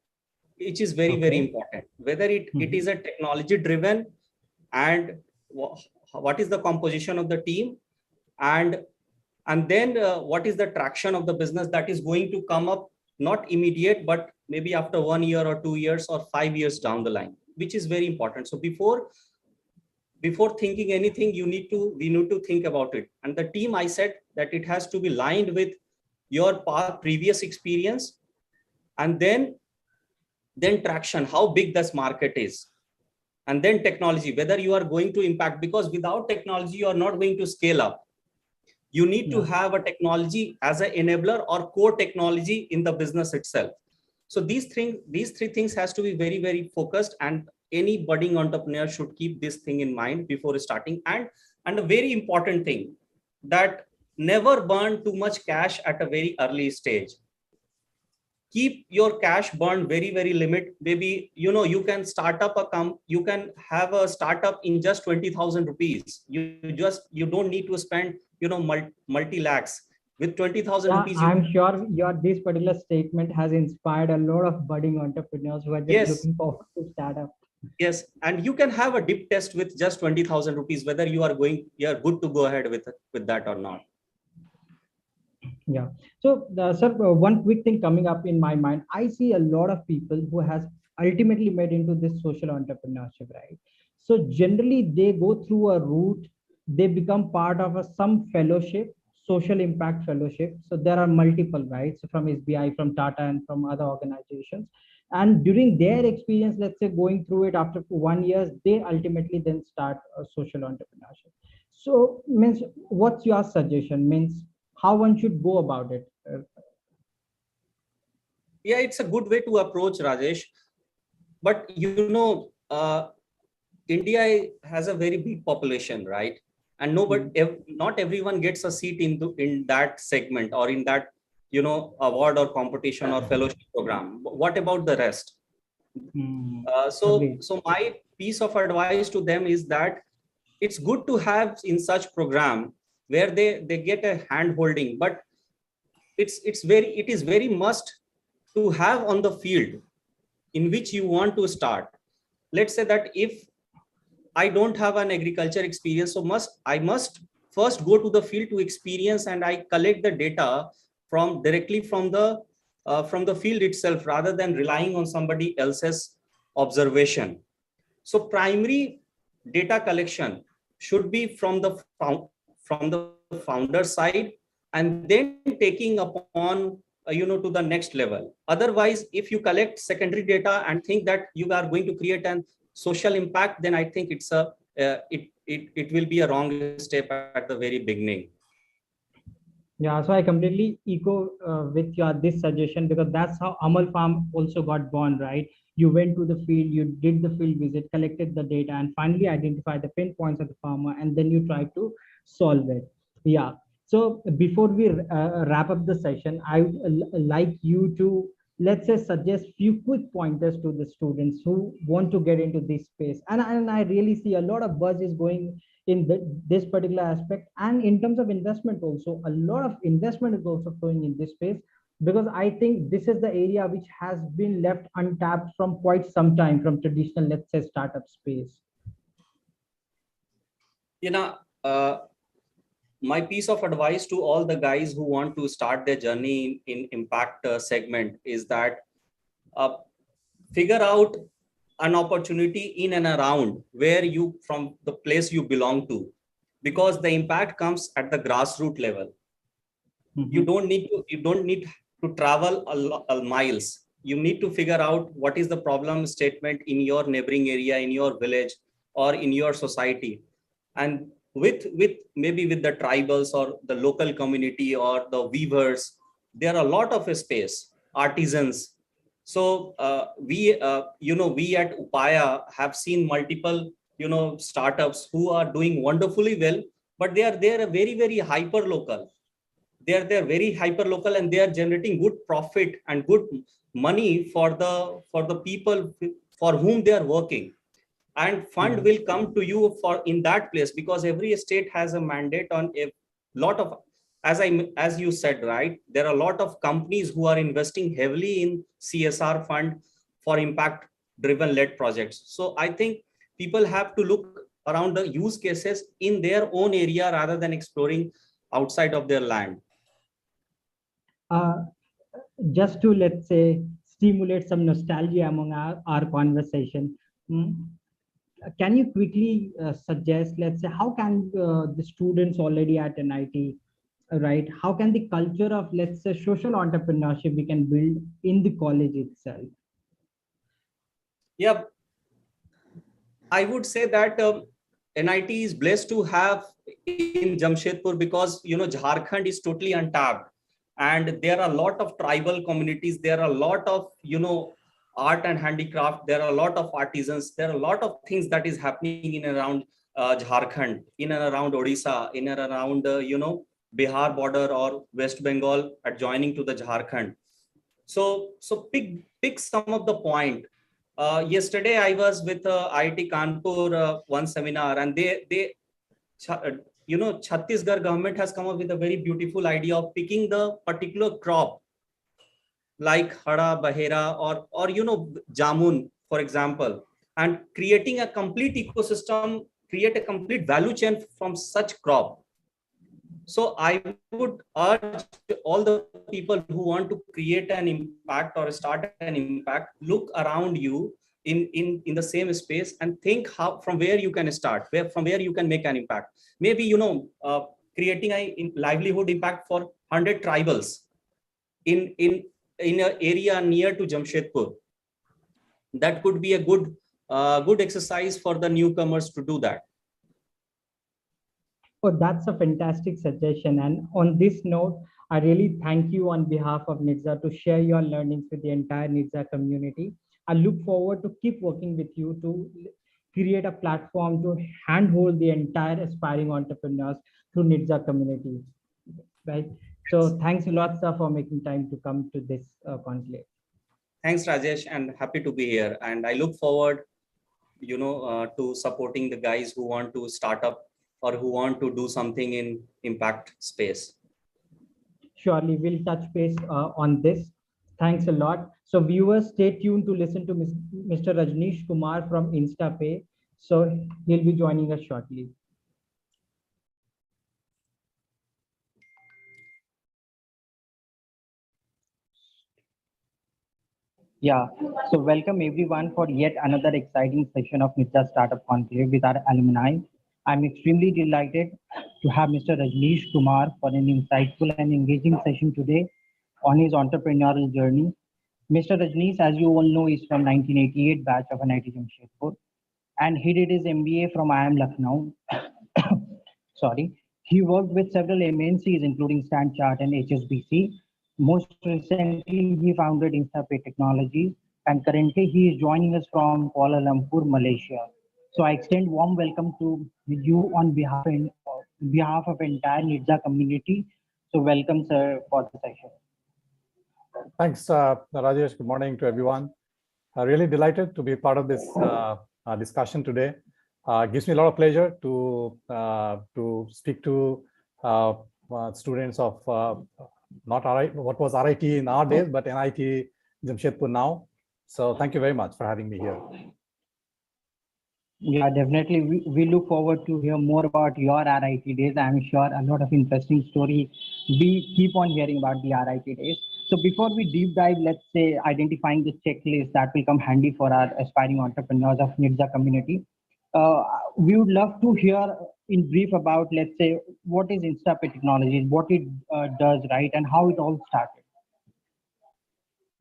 which is very important. Whether it is a technology driven, and what is the composition of the team, and then what is the traction of the business that is going to come up, not immediate, but maybe after 1 year or 2 years or 5 years down the line, which is very important. So before thinking anything, we need to think about it. And the team, I said that it has to be lined with your previous experience, and then traction, how big this market is, and then technology, whether you are going to impact, because without technology you are not going to scale up. You need to have a technology as an enabler or core technology in the business itself. So these three things has to be very focused, and any budding entrepreneur should keep this thing in mind before starting. And a very important thing, that never burn too much cash at a very early stage. Keep your cash burn very limit. Maybe you can start up you can have a startup in just 20,000 rupees. You don't need to spend multi lakhs. With 20,000 rupees. I'm sure this particular statement has inspired a lot of budding entrepreneurs who are just looking forward to start up. Yes, and you can have a dip test with just 20,000 rupees, whether you are good to go ahead with that or not. Yeah. So, sir, one quick thing coming up in my mind, I see a lot of people who has ultimately made into this social entrepreneurship, right? So generally they go through a route, they become part of some fellowship, social impact fellowship. So there are multiple, right? So from SBI, from Tata, and from other organizations. And during their experience, let's say going through it after 1 year, they ultimately then start a social entrepreneurship. So means, what's your suggestion? Means how one should go about it? Yeah, it's a good way to approach, Rajesh. But India has a very big population, right? And not everyone gets a seat in that segment or in that award or competition or fellowship program. What about the rest? So my piece of advice to them is that it's good to have in such program where they get a hand holding, but it is very must to have on the field in which you want to start. Let's say that if I don't have an agriculture experience, so I must first go to the field to experience, and I collect the data directly from the field itself, rather than relying on somebody else's observation. So primary data collection should be from the founder side, and then taking upon to the next level. Otherwise, if you collect secondary data and think that you are going to create an social impact, then I think it will be a wrong step at the very beginning. Yeah, so I completely echo with your this suggestion, because that's how Amal Farm also got born, right? You went to the field, you did the field visit, collected the data, and finally identified the pain points of the farmer, and then you tried to solve it. Yeah. So before we wrap up the session, I would like you to, let's say, suggest few quick pointers to the students who want to get into this space. And I really see a lot of buzz is going in this particular aspect, and in terms of investment also, a lot of investment is also flowing in this space, because I think this is the area which has been left untapped from quite some time from traditional, let's say, startup space. You know, my piece of advice to all the guys who want to start their journey in impact segment is that figure out an opportunity in and around where you, from the place you belong to, because the impact comes at the grassroots level. You don't need to travel miles. You need to figure out what is the problem statement in your neighboring area, in your village, or in your society, and with maybe with the tribals or the local community or the weavers, there are a lot of space, artisans. So we we at Upaya have seen multiple startups who are doing wonderfully well, but they are very hyper local. They're very hyper local, and they are generating good profit and good money for the people for whom they are working. And fund will come to you for in that place, because every state has a mandate on a lot of, as you said, right, there are a lot of companies who are investing heavily in CSR fund for impact driven led projects. So I think people have to look around the use cases in their own area rather than exploring outside of their land. Just to, let's say, stimulate some nostalgia among our conversation, can you quickly suggest, let's say, how can the students already at NIT, right, how can the culture of, let's say, social entrepreneurship we can build in the college itself? Yeah, I would say that NIT is blessed to have in Jamshedpur, because Jharkhand is totally untapped, and there are a lot of tribal communities. There are a lot of art and handicraft. There are a lot of artisans. There are a lot of things that is happening in and around Jharkhand, in and around Odisha, in and around Bihar border or West Bengal adjoining to the Jharkhand. So pick some of the point. Yesterday I was with IIT Kanpur one seminar, and they Chhattisgarh government has come up with a very beautiful idea of picking the particular crop like hara, bahera, or jamun, for example, and creating a complete ecosystem, create a complete value chain from such crop. So I would urge all the people who want to create an impact or start an impact, look around you in the same space and think how, from where you can start, from where you can make an impact. Maybe creating a livelihood impact for 100 tribals in an area near to Jamshedpur. That could be a good exercise for the newcomers to do that. Oh, that's a fantastic suggestion. And on this note, I really thank you on behalf of NITJAA to share your learnings with the entire NITJAA community. I look forward to keep working with you to create a platform to handhold the entire aspiring entrepreneurs through NITJAA community. Right. So thanks a lot, sir, for making time to come to this conclave. Thanks, Rajesh, and happy to be here. And I look forward, to supporting the guys who want to start up or who want to do something in impact space. Surely we'll touch base on this. Thanks a lot. So viewers, stay tuned to listen to Mr. Rajneesh Kumar from InstaPay. So he'll be joining us shortly. Yeah, so welcome everyone for yet another exciting session of NITJAA Startup Conclave with our alumni. I'm extremely delighted to have Mr. Rajneesh Kumar for an insightful and engaging session today on his entrepreneurial journey. Mr. Rajneesh, as you all know, is from 1988 batch of NIT Jamshedpur, and he did his MBA from IIM Lucknow. Sorry. He worked with several MNCs, including Stanchart and HSBC. Most recently, he founded InstaPay Technologies, and currently he is joining us from Kuala Lumpur, Malaysia. So I extend warm welcome to you on behalf of entire NITJAA community. So welcome, sir, for the session. Thanks, Rajesh. Good morning to everyone. Really delighted to be part of this discussion today. Gives me a lot of pleasure to speak to students of not RIT, what was RIT in our days, but NIT Jamshedpur now. So thank you very much for having me here. Yeah, definitely. We look forward to hear more about your RIT days. I'm sure a lot of interesting story. We keep on hearing about the RIT days. So before we deep dive, let's say identifying the checklist that will come handy for our aspiring entrepreneurs of NITJAA community. We would love to hear in brief about, let's say, what is InstaPay Technologies, what it does, right, and how it all started.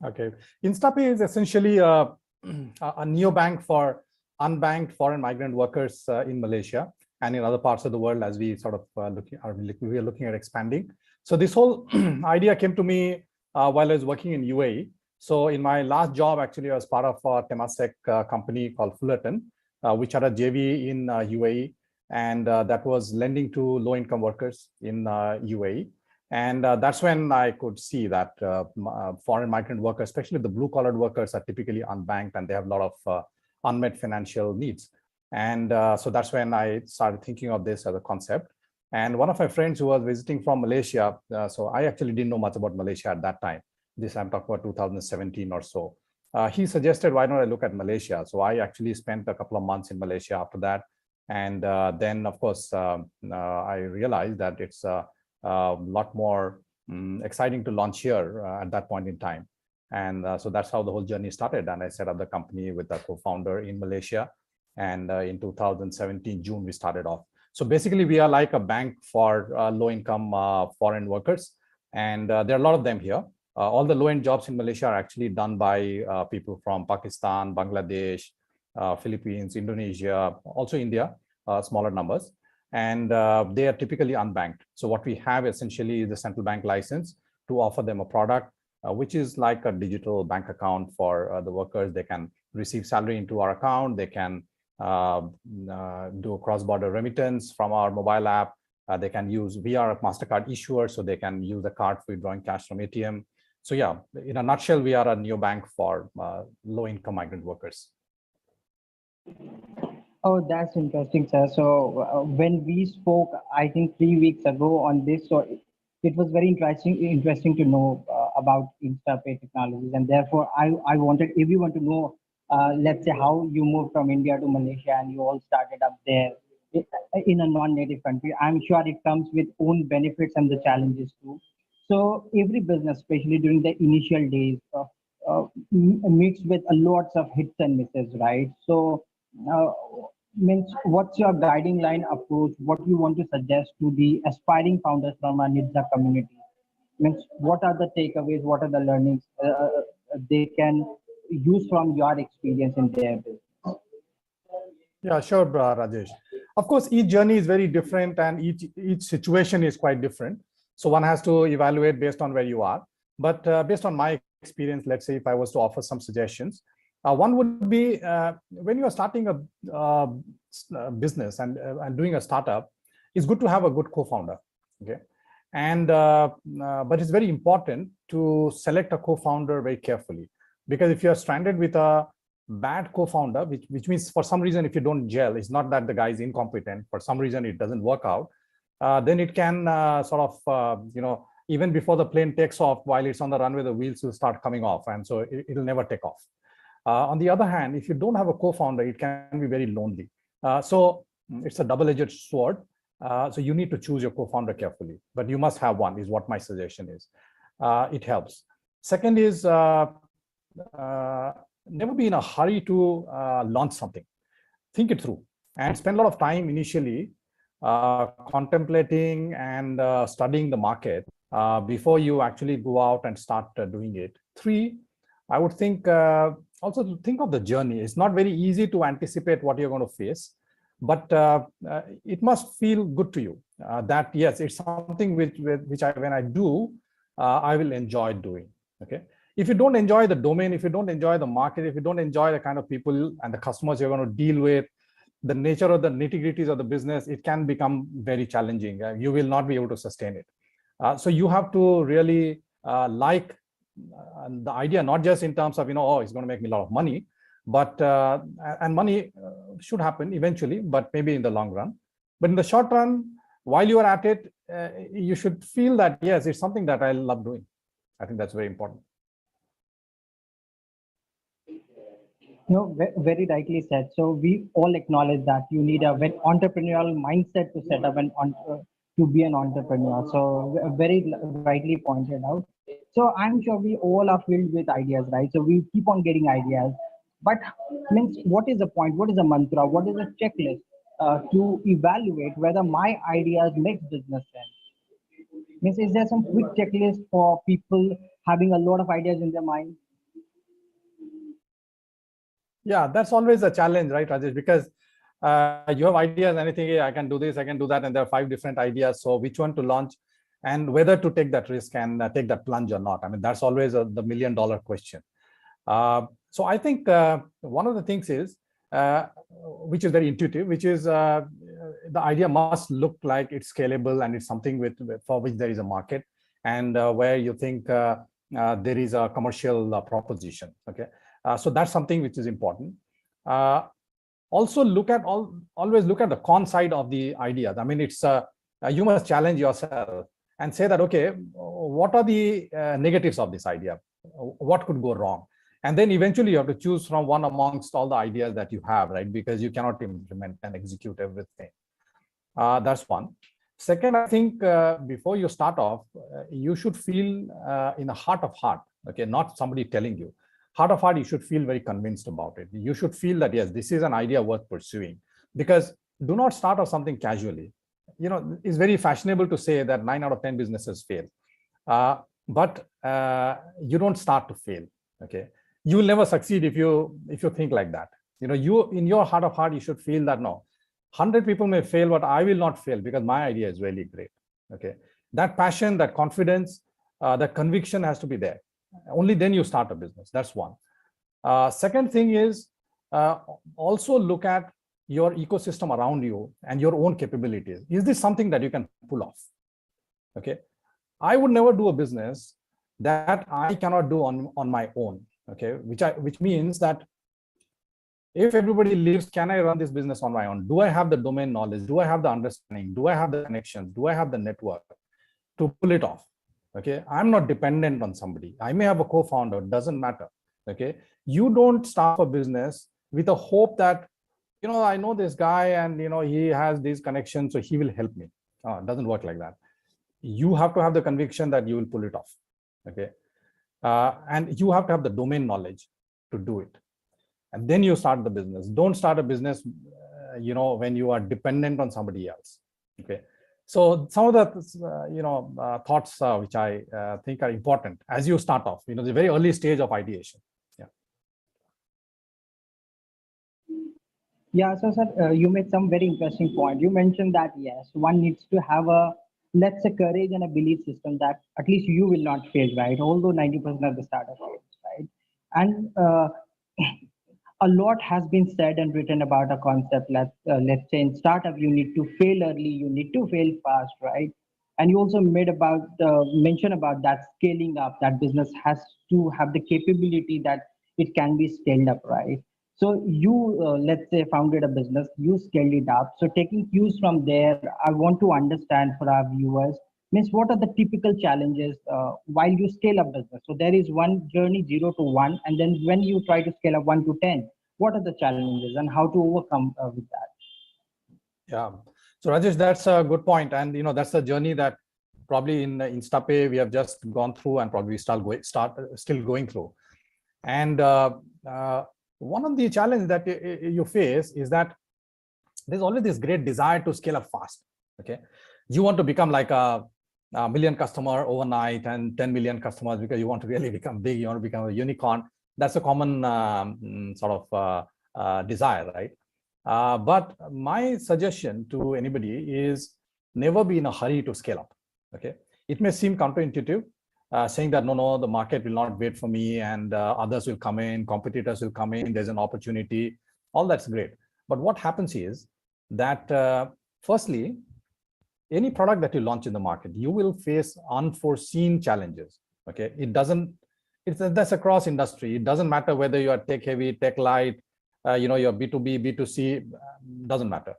Okay, InstaPay is essentially a neobank for unbanked foreign migrant workers in Malaysia and in other parts of the world, as we sort of we are looking at expanding. So this whole idea came to me while I was working in UAE. So in my last job, actually, I was part of a Temasek company called Fullerton, which had a JV in UAE, and that was lending to low-income workers in UAE. And that's when I could see that foreign migrant workers, especially the blue-collar workers, are typically unbanked and they have a lot of unmet financial needs. And so that's when I started thinking of this as a concept. And one of my friends who was visiting from Malaysia, so I actually didn't know much about Malaysia at that time. This I'm talking about 2017 or so. He suggested, why don't I look at Malaysia? So I actually spent a couple of months in Malaysia after that. And then, of course, I realized that it's a lot more exciting to launch here at that point in time. And so that's how the whole journey started. And I set up the company with a co-founder in Malaysia. And in 2017, June, we started off. So basically, we are like a bank for low-income foreign workers. And there are a lot of them here. All the low-end jobs in Malaysia are actually done by people from Pakistan, Bangladesh, Philippines, Indonesia, also India, smaller numbers. And they are typically unbanked. So what we have essentially is the central bank license to offer them a product, which is like a digital bank account for the workers. They can receive salary into our account. They can do a cross-border remittance from our mobile app. They can use, we are a MasterCard issuer, so they can use the card for withdrawing cash from ATM. So yeah, in a nutshell, we are a neobank for low-income migrant workers. Oh, that's interesting, sir. So when we spoke, I think 3 weeks ago on this, so it was very interesting to know about InstaPay Technologies, and therefore I wanted everyone to know, let's say, how you moved from India to Malaysia and you all started up there in a non-native country. I'm sure it comes with own benefits and the challenges too. So every business, especially during the initial days, meets with a lots of hits and misses, right? So means what's your guiding line approach? What you want to suggest to the aspiring founders from our NITJAA community? Means what are the takeaways? What are the learnings they can use from your experience in their business? Yeah, sure, Rajesh. Of course, each journey is very different and each situation is quite different. So one has to evaluate based on where you are. But based on my experience, let's say if I was to offer some suggestions, one would be when you are starting a business and doing a startup, it's good to have a good co-founder. Okay, and but it's very important to select a co-founder very carefully, because if you are stranded with a bad co-founder, which means for some reason if you don't gel, it's not that the guy is incompetent, for some reason it doesn't work out, then it can sort of even before the plane takes off, while it's on the runway, the wheels will start coming off, and so it'll never take off. On the other hand, if you don't have a co-founder, it can be very lonely. So it's a double-edged sword. So you need to choose your co-founder carefully, but you must have one, is what my suggestion is. It helps. Second is never be in a hurry to launch something. Think it through and spend a lot of time initially contemplating and studying the market before you actually go out and start doing it. Three, I would think also think of the journey. It's not very easy to anticipate what you're going to face, but it must feel good to you. that yes, it's something which I, when I do, I will enjoy doing. Okay. If you don't enjoy the domain, if you don't enjoy the market, if you don't enjoy the kind of people and the customers you're going to deal with, the nature of the nitty-gritties of the business, it can become very challenging. You will not be able to sustain it. So you have to really like the idea, not just in terms of, oh, it's going to make me a lot of money, but and money should happen eventually, but maybe in the long run. But in the short run, while you are at it, you should feel that, yes, it's something that I love doing. I think that's very important. No, very rightly said. So we all acknowledge that you need a very entrepreneurial mindset to set up to be an entrepreneur. So very rightly pointed out. So I'm sure we all are filled with ideas, right? So we keep on getting ideas, but means what is the point? What is the mantra? What is the checklist to evaluate whether my ideas make business sense? Means is there some quick checklist for people having a lot of ideas in their mind? Yeah, that's always a challenge, right, Rajesh? Because you have ideas, anything, hey, I can do this, I can do that, and there are 5 different ideas. So which one to launch and whether to take that risk and take that plunge or not? I mean, that's always the $1 million question. So I think one of the things is, which is very intuitive, which is the idea must look like it's scalable and it's something for which there is a market and where you think there is a commercial proposition. Okay. So that's something which is important. Also always look at the con side of the ideas. I mean, it's you must challenge yourself and say that, okay, what are the negatives of this idea? What could go wrong? And then eventually you have to choose from one amongst all the ideas that you have, right? Because you cannot implement and execute everything. That's one. Second, I think before you start off, you should feel in the heart of heart, okay, not somebody telling you. Heart of heart, you should feel very convinced about it. You should feel that, yes, this is an idea worth pursuing. Because do not start off something casually. It's very fashionable to say that 9 out of 10 businesses fail. But you don't start to fail, okay? You will never succeed if you think like that. You in your heart of heart, you should feel that, no, 100 people may fail, but I will not fail because my idea is really great, okay? That passion, that confidence, that conviction has to be there. Only then you start a business. That's one. Second thing is also look at your ecosystem around you and your own capabilities. Is this something that you can pull off? Okay. I would never do a business that I cannot do on my own. Okay. Which means that if everybody leaves, can I run this business on my own? Do I have the domain knowledge? Do I have the understanding? Do I have the connections? Do I have the network to pull it off? Okay, I'm not dependent on somebody. I may have a co-founder, doesn't matter. Okay, you don't start a business with a hope that, I know this guy and, he has these connections, so he will help me. It doesn't work like that. You have to have the conviction that you will pull it off. Okay, and you have to have the domain knowledge to do it. And then you start the business. Don't start a business, when you are dependent on somebody else. Okay. So some of the thoughts which I think are important as you start off, the very early stage of ideation. Yeah. Yeah. So, sir, you made some very interesting point. You mentioned that yes, one needs to have let's say, courage and a belief system that at least you will not fail, right? Although 90% of the startup fails, right? And a lot has been said and written about a concept. Let's say in startup, you need to fail early, you need to fail fast, right? And you also made mention about that scaling up. That business has to have the capability that it can be scaled up, right? So you, let's say, founded a business, you scaled it up. So taking cues from there, I want to understand for our viewers, means what are the typical challenges while you scale up business? So there is one journey 0 to 1, and then when you try to scale up 1 to 10, what are the challenges and how to overcome with that? Yeah. So Rajesh, that's a good point, and that's a journey that probably in InstaPay we have just gone through and probably still going through. And one of the challenges that you face is that there's always this great desire to scale up fast. Okay, you want to become like a million customer overnight and 10 million customers because you want to really become big. You want to become a unicorn. That's a common sort of desire, right? But my suggestion to anybody is never be in a hurry to scale up. Okay, it may seem counterintuitive, saying that no, the market will not wait for me, and others will come in, competitors will come in, there's an opportunity. All that's great, but what happens is that firstly, any product that you launch in the market, you will face unforeseen challenges. Okay, that's across industry. It doesn't matter whether you are tech heavy, tech light, you're B2B, B2C, doesn't matter.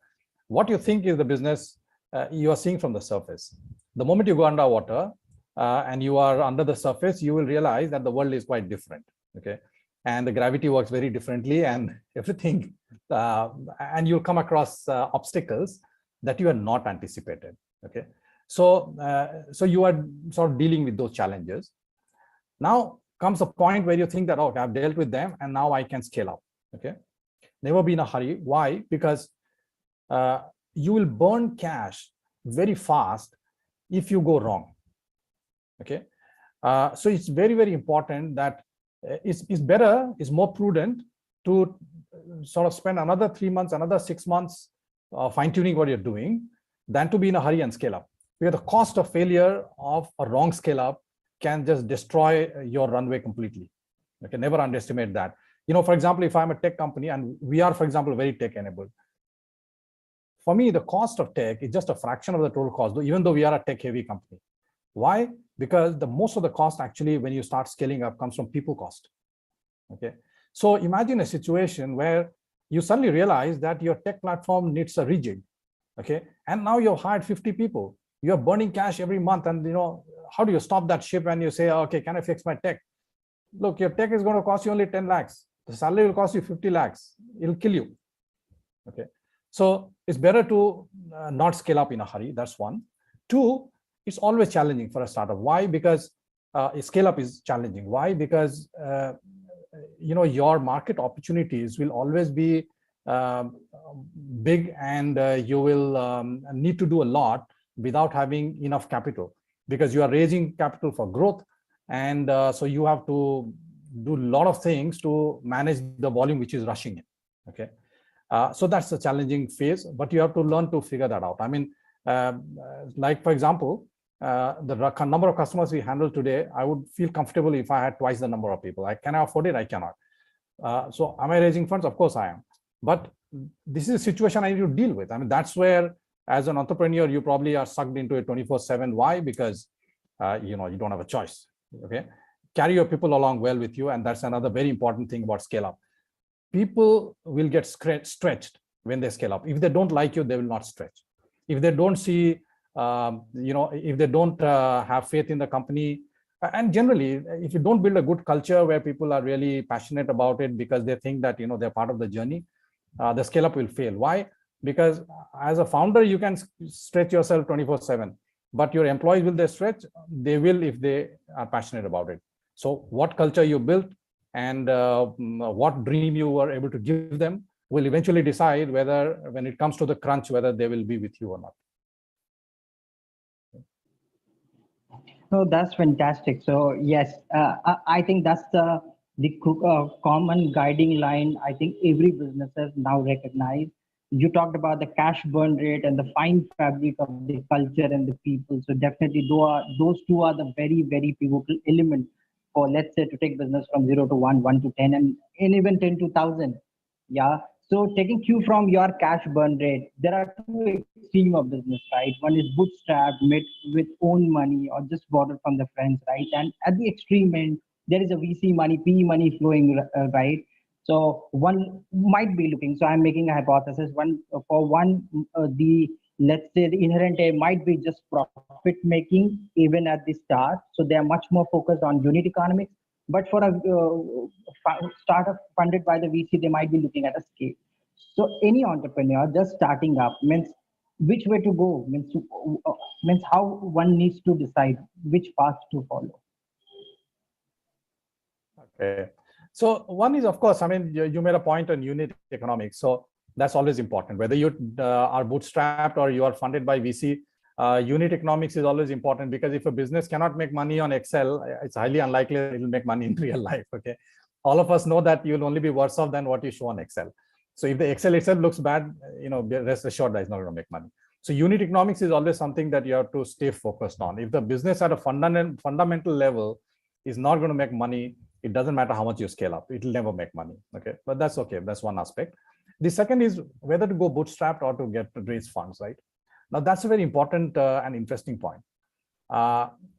What you think is the business you are seeing from the surface. The moment you go underwater and you are under the surface, you will realize that the world is quite different. Okay, and the gravity works very differently, and everything, and you'll come across obstacles that you are not anticipated. Okay, so you are sort of dealing with those challenges. Now comes a point where you think that, okay, I've dealt with them and now I can scale up. Okay, never be in a hurry. Why? Because you will burn cash very fast if you go wrong. Okay, so it's very, very important that it's more prudent to sort of spend another 3 months, another 6 months fine-tuning what you're doing than to be in a hurry and scale up. Because the cost of failure of a wrong scale up can just destroy your runway completely. Okay, never underestimate that. For example, if I'm a tech company and we are, for example, very tech enabled, for me, the cost of tech is just a fraction of the total cost, even though we are a tech heavy company. Why? Because most of the cost actually, when you start scaling up, comes from people cost. Okay, so imagine a situation where you suddenly realize that your tech platform needs a rejig. Okay, and now you've hired 50 people. You're burning cash every month, and how do you stop that ship and you say, okay, can I fix my tech? Look, your tech is going to cost you only 10 lakhs. The salary will cost you 50 lakhs. It'll kill you. Okay, so it's better to not scale up in a hurry. That's one. Two, it's always challenging for a startup. Why? Because scale up is challenging. Why? Because your market opportunities will always be big, and you will need to do a lot without having enough capital, because you are raising capital for growth, and so you have to do a lot of things to manage the volume which is rushing in. Okay, so that's a challenging phase, but you have to learn to figure that out. I mean, like for example, the number of customers we handle today, I would feel comfortable if I had twice the number of people. Can I afford it? I cannot. So am I raising funds? Of course I am. But this is a situation I need to deal with. I mean, that's where, as an entrepreneur, you probably are sucked into it 24/7. Why? Because you don't have a choice. Okay, carry your people along well with you, and that's another very important thing about scale up. People will get stretched when they scale up. If they don't like you, they will not stretch. If they don't see, if they don't have faith in the company, and generally, if you don't build a good culture where people are really passionate about it because they think that they're part of the journey, the scale up will fail. Why? Because as a founder, you can stretch yourself 24/7, but your employees, will they stretch? They will if they are passionate about it. So what culture you built and what dream you were able to give them will eventually decide whether, when it comes to the crunch, whether they will be with you or not. No, that's fantastic. So yes, I think that's the common guiding line. I think every business has now recognized. You talked about the cash burn rate and the fine fabric of the culture and the people. So definitely those two are the very, very pivotal elements for, let's say, to take business from 0 to 1, 1 to 10, and even 10 to 1,000. Yeah. So taking cue from your cash burn rate, there are two extremes of business, right? One is bootstrap, made with own money, or just borrowed from the friends, right? And at the extreme end, there is a VC money, PE money flowing, right? So one might be looking, so I'm making a hypothesis, let's say the inherent aim might be just profit making even at the start. So they are much more focused on unit economics. But for a startup funded by the VC, they might be looking at a scale. So any entrepreneur just starting up means which way to go, means how one needs to decide which path to follow. Okay. So one is, of course, I mean, you made a point on unit economics. So that's always important. Whether you are bootstrapped or you are funded by VC, unit economics is always important, because if a business cannot make money on Excel, it's highly unlikely it will make money in real life. Okay. All of us know that you'll only be worse off than what you show on Excel. So if the Excel itself looks bad, rest assured that it's not going to make money. So unit economics is always something that you have to stay focused on. If the business at a fundamental level is not going to make money, it doesn't matter how much you scale up, it will never make money. Okay, but that's okay. That's one aspect. The second is whether to go bootstrapped or to raise funds, right? Now that's a very important and interesting point.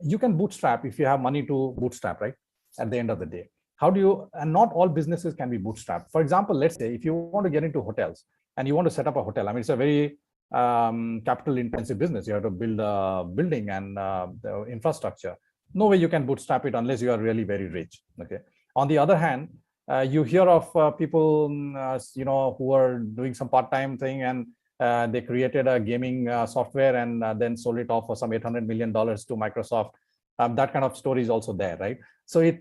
You can bootstrap if you have money to bootstrap, right? At the end of the day, how do you, and not all businesses can be bootstrapped. For example, let's say if you want to get into hotels and you want to set up a hotel, I mean, it's a very capital intensive business. You have to build a building and the infrastructure. No way you can bootstrap it unless you are really very rich. Okay. On the other hand, you hear of people, who are doing some part-time thing, and they created a gaming software and then sold it off for some $800 million to Microsoft. That kind of story is also there, right? So it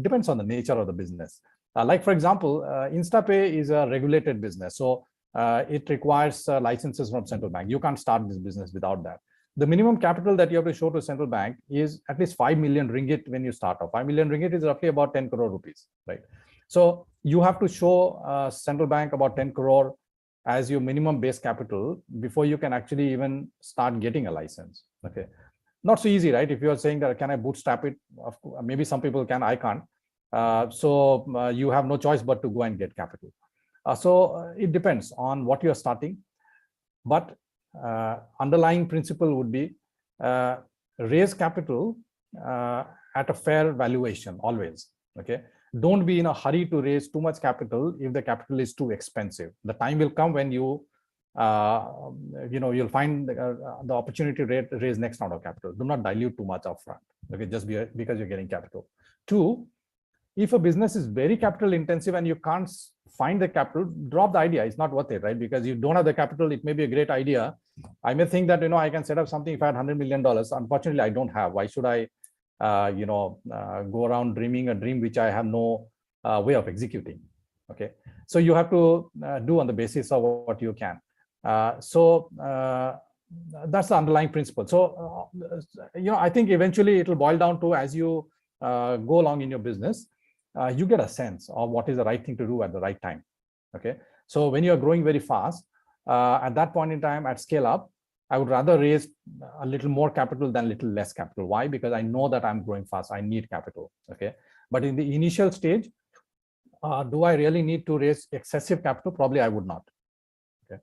depends on the nature of the business. Like for example, InstaPay is a regulated business, so it requires licenses from central bank. You can't start this business without that. The minimum capital that you have to show to central bank is at least 5 million ringgit when you start off. 5 million ringgit is roughly about 10 crore rupees, right? So you have to show central bank about 10 crore as your minimum base capital before you can actually even start getting a license. Okay, not so easy, right? If you are saying that can I bootstrap it, maybe some people can, I can't. So you have no choice but to go and get capital. So it depends on what you are starting, but underlying principle would be raise capital at a fair valuation always. Okay, don't be in a hurry to raise too much capital if the capital is too expensive. The time will come when you'll find the opportunity to raise next round of capital. Do not dilute too much upfront. Okay, just because you're getting capital. Two, if a business is very capital intensive and you can't find the capital, drop the idea. It's not worth it, right? Because you don't have the capital. It may be a great idea. I may think that I can set up something if I had $100 million. Unfortunately, I don't have. Why should I go around dreaming a dream which I have no way of executing? Okay, so you have to do on the basis of what you can. So that's the underlying principle. So I think eventually it will boil down to, as you go along in your business, you get a sense of what is the right thing to do at the right time. Okay, so when you are growing very fast, at that point in time, at scale up, I would rather raise a little more capital than little less capital. Why? Because I know that I'm growing fast, I need capital. Okay, but in the initial stage, do I really need to raise excessive capital? Probably I would not. Okay,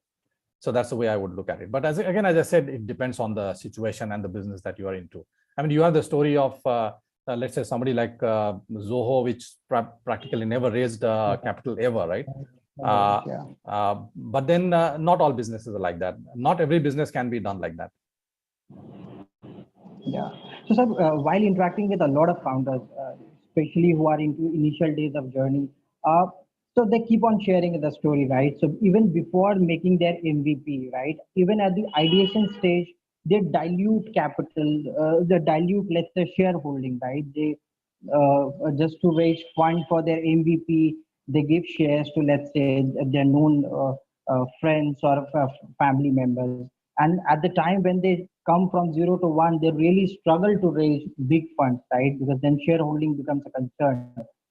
so that's the way I would look at it. But as I said, it depends on the situation and the business that you are into. I mean, you have the story of let's say somebody like Zoho, which practically never raised capital ever, right? But then not all businesses are like that. Not every business can be done like that. Yeah. So, sir, while interacting with a lot of founders, especially who are into initial days of journey, so they keep on sharing the story, right? So even before making their MVP, right? Even at the ideation stage, they dilute capital, they dilute, let's say, shareholding, right? They just to raise fund for their MVP, they give shares to, let's say, their known friends or family members. And at the time when they come from 0 to 1, they really struggle to raise big funds, right? Because then shareholding becomes a concern.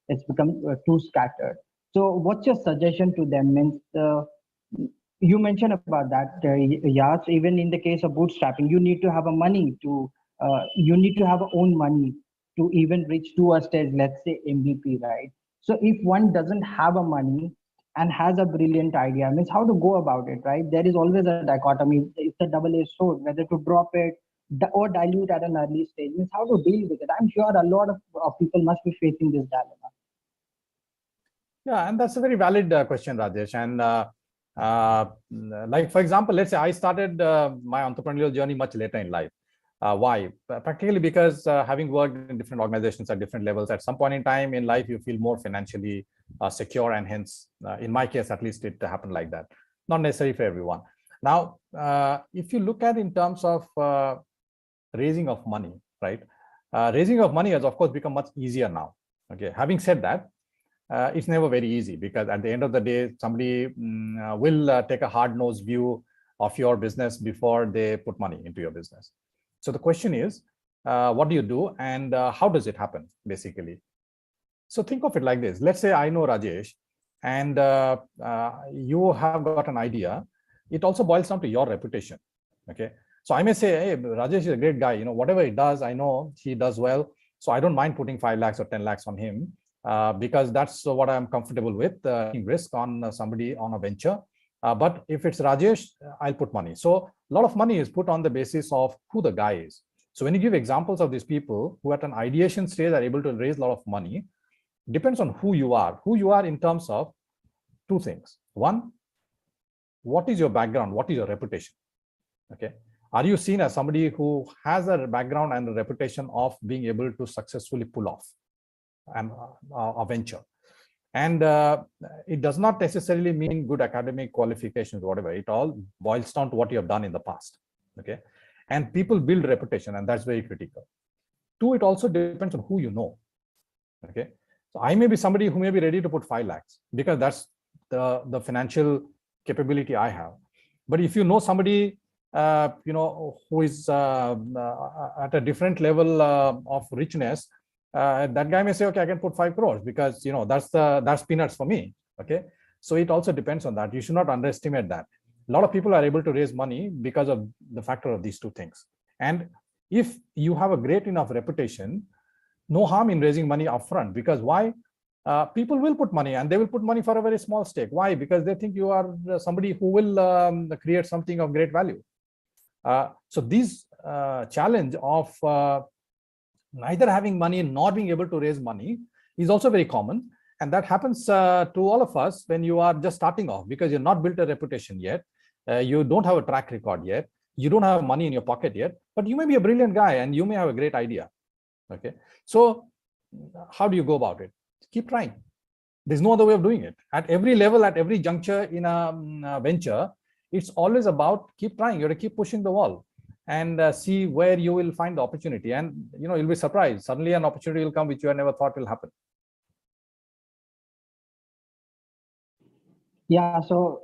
It's become too scattered. So what's your suggestion to them? Means you mentioned about that, Yas, even in the case of bootstrapping, you need to have a money to, you need to have own money to even reach to a stage, let's say MVP, right? So if one doesn't have a money and has a brilliant idea, means how to go about it, right? There is always a dichotomy. It's a double-edged sword, whether to drop it or dilute at an early stage. Means how to deal with it. I'm sure a lot of people must be facing this dilemma. Yeah, and that's a very valid question, Rajesh. And like, for example, let's say I started my entrepreneurial journey much later in life. Why? Practically because having worked in different organizations at different levels, at some point in time in life, you feel more financially secure, and hence, in my case, at least it happened like that. Not necessarily for everyone. Now, if you look at in terms of raising of money, right? Raising of money has, of course, become much easier now. Okay. Having said that, it's never very easy, because at the end of the day, somebody will take a hard-nosed view of your business before they put money into your business. So the question is, what do you do, and how does it happen, basically? So think of it like this. Let's say I know Rajesh, and you have got an idea it also boils down to your reputation. Okay, so I may say, hey, Rajesh is a great guy, whatever he does, I know he does well, so I don't mind putting 5 lakhs or 10 lakhs on him, because that's what I'm comfortable with, taking risk on somebody on a venture. But if it's Rajesh, I'll put money. So a lot of money is put on the basis of who the guy is. So when you give examples of these people who at an ideation stage are able to raise a lot of money, depends on who you are in terms of two things. One, what is your background? What is your reputation? Okay. Are you seen as somebody who has a background and a reputation of being able to successfully pull off a venture? And it does not necessarily mean good academic qualifications, whatever. It all boils down to what you have done in the past. Okay. And people build reputation, and that's very critical. Two, it also depends on who you know. Okay. So I may be somebody who may be ready to put 5 lakhs because that's the financial capability I have. But if you know somebody, who is at a different level of richness, that guy may say, okay, I can put 5 crores because that's peanuts for me. Okay, so it also depends on that. You should not underestimate that. A lot of people are able to raise money because of the factor of these two things. And if you have a great enough reputation, no harm in raising money upfront, because why? People will put money, and they will put money for a very small stake. Why? Because they think you are somebody who will create something of great value. So this challenge of neither having money nor being able to raise money is also very common. And that happens to all of us when you are just starting off, because you're not built a reputation yet. You don't have a track record yet. You don't have money in your pocket yet, but you may be a brilliant guy and you may have a great idea. Okay. So how do you go about it? Keep trying. There's no other way of doing it. At every level, at every juncture in a venture, it's always about keep trying. You have to keep pushing the wall and see where you will find the opportunity. And you'll be surprised. Suddenly an opportunity will come which you had never thought will happen. Yeah, so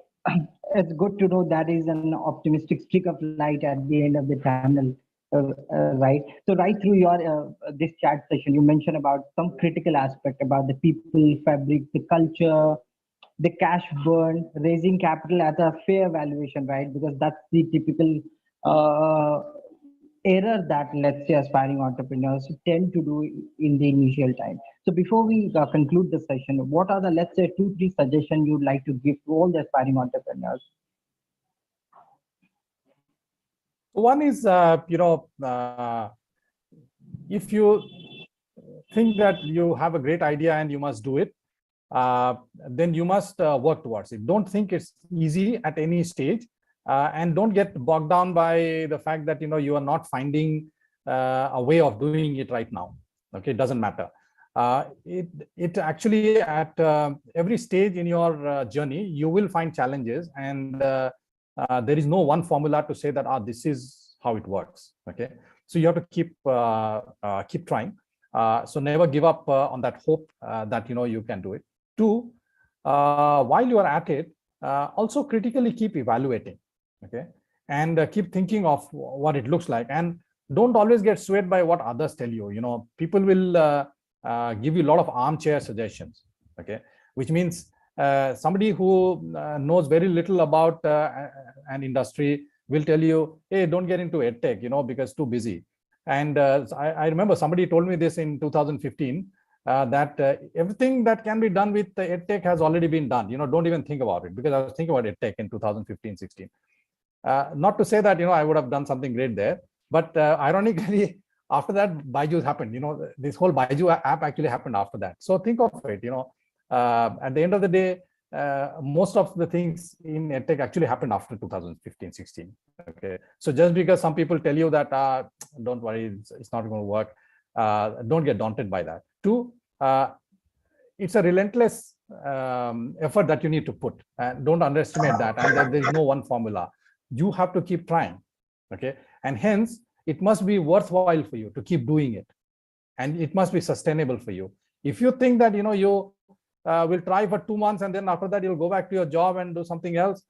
it's good to know that is an optimistic streak of light at the end of the tunnel, right? So right through your this chat session, you mentioned about some critical aspect about the people, fabric, the culture, the cash burn, raising capital at a fair valuation, right? Because that's the typical uh, error that, let's say, aspiring entrepreneurs tend to do in the initial time. So before we conclude the session, what are the, let's say, 2-3 suggestions you'd like to give to all the aspiring entrepreneurs? One is, if you think that you have a great idea and you must do it, then you must work towards it. Don't think it's easy at any stage, and don't get bogged down by the fact that you are not finding a way of doing it right now. Okay, it doesn't matter. It actually at every stage in your journey you will find challenges, and there is no one formula to say that this is how it works. Okay, so you have to keep trying. So never give up on that hope that you can do it. Two, while you are at it, also critically keep evaluating. Okay, and keep thinking of what it looks like, and don't always get swayed by what others tell you. People will give you a lot of armchair suggestions. Okay, which means somebody who knows very little about an industry will tell you, hey, don't get into edtech, because too busy. And I remember somebody told me this in 2015, that everything that can be done with edtech has already been done. Don't even think about it, because I was thinking about edtech in 2015-16. Not to say that I would have done something great there, but ironically, after that, Byju's happened. This whole Byju app actually happened after that. So think of it. At the end of the day, most of the things in edtech actually happened after 2015-16. Okay, so just because some people tell you that don't worry, it's not going to work, don't get daunted by that. Two, it's a relentless effort that you need to put, and don't underestimate that. And there's no one formula. You have to keep trying. Okay, and hence it must be worthwhile for you to keep doing it, and it must be sustainable for you. If you think that you will try for 2 months and then after that you'll go back to your job and do something else,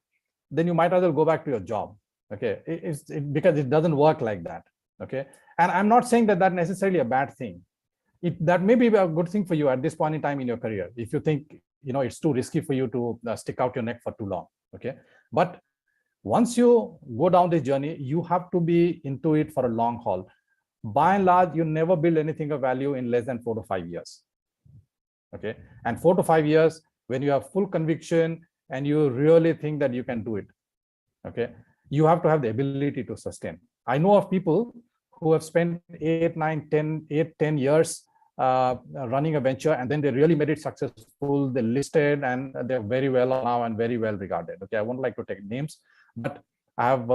then you might as well go back to your job. Okay, because it doesn't work like that. Okay, and I'm not saying that that's necessarily a bad thing. That may be a good thing for you at this point in time in your career, if you think it's too risky for you to stick out your neck for too long. Okay, but Once you go down this journey, you have to be into it for a long haul. By and large, you never build anything of value in less than 4 to 5 years. Okay, and 4 to 5 years, when you have full conviction and you really think that you can do it, okay, you have to have the ability to sustain. I know of people who have spent 8, 9, 10 years running a venture, and then they really made it successful. They listed, and they're very well now and very well regarded. Okay, I won't like to take names, but I have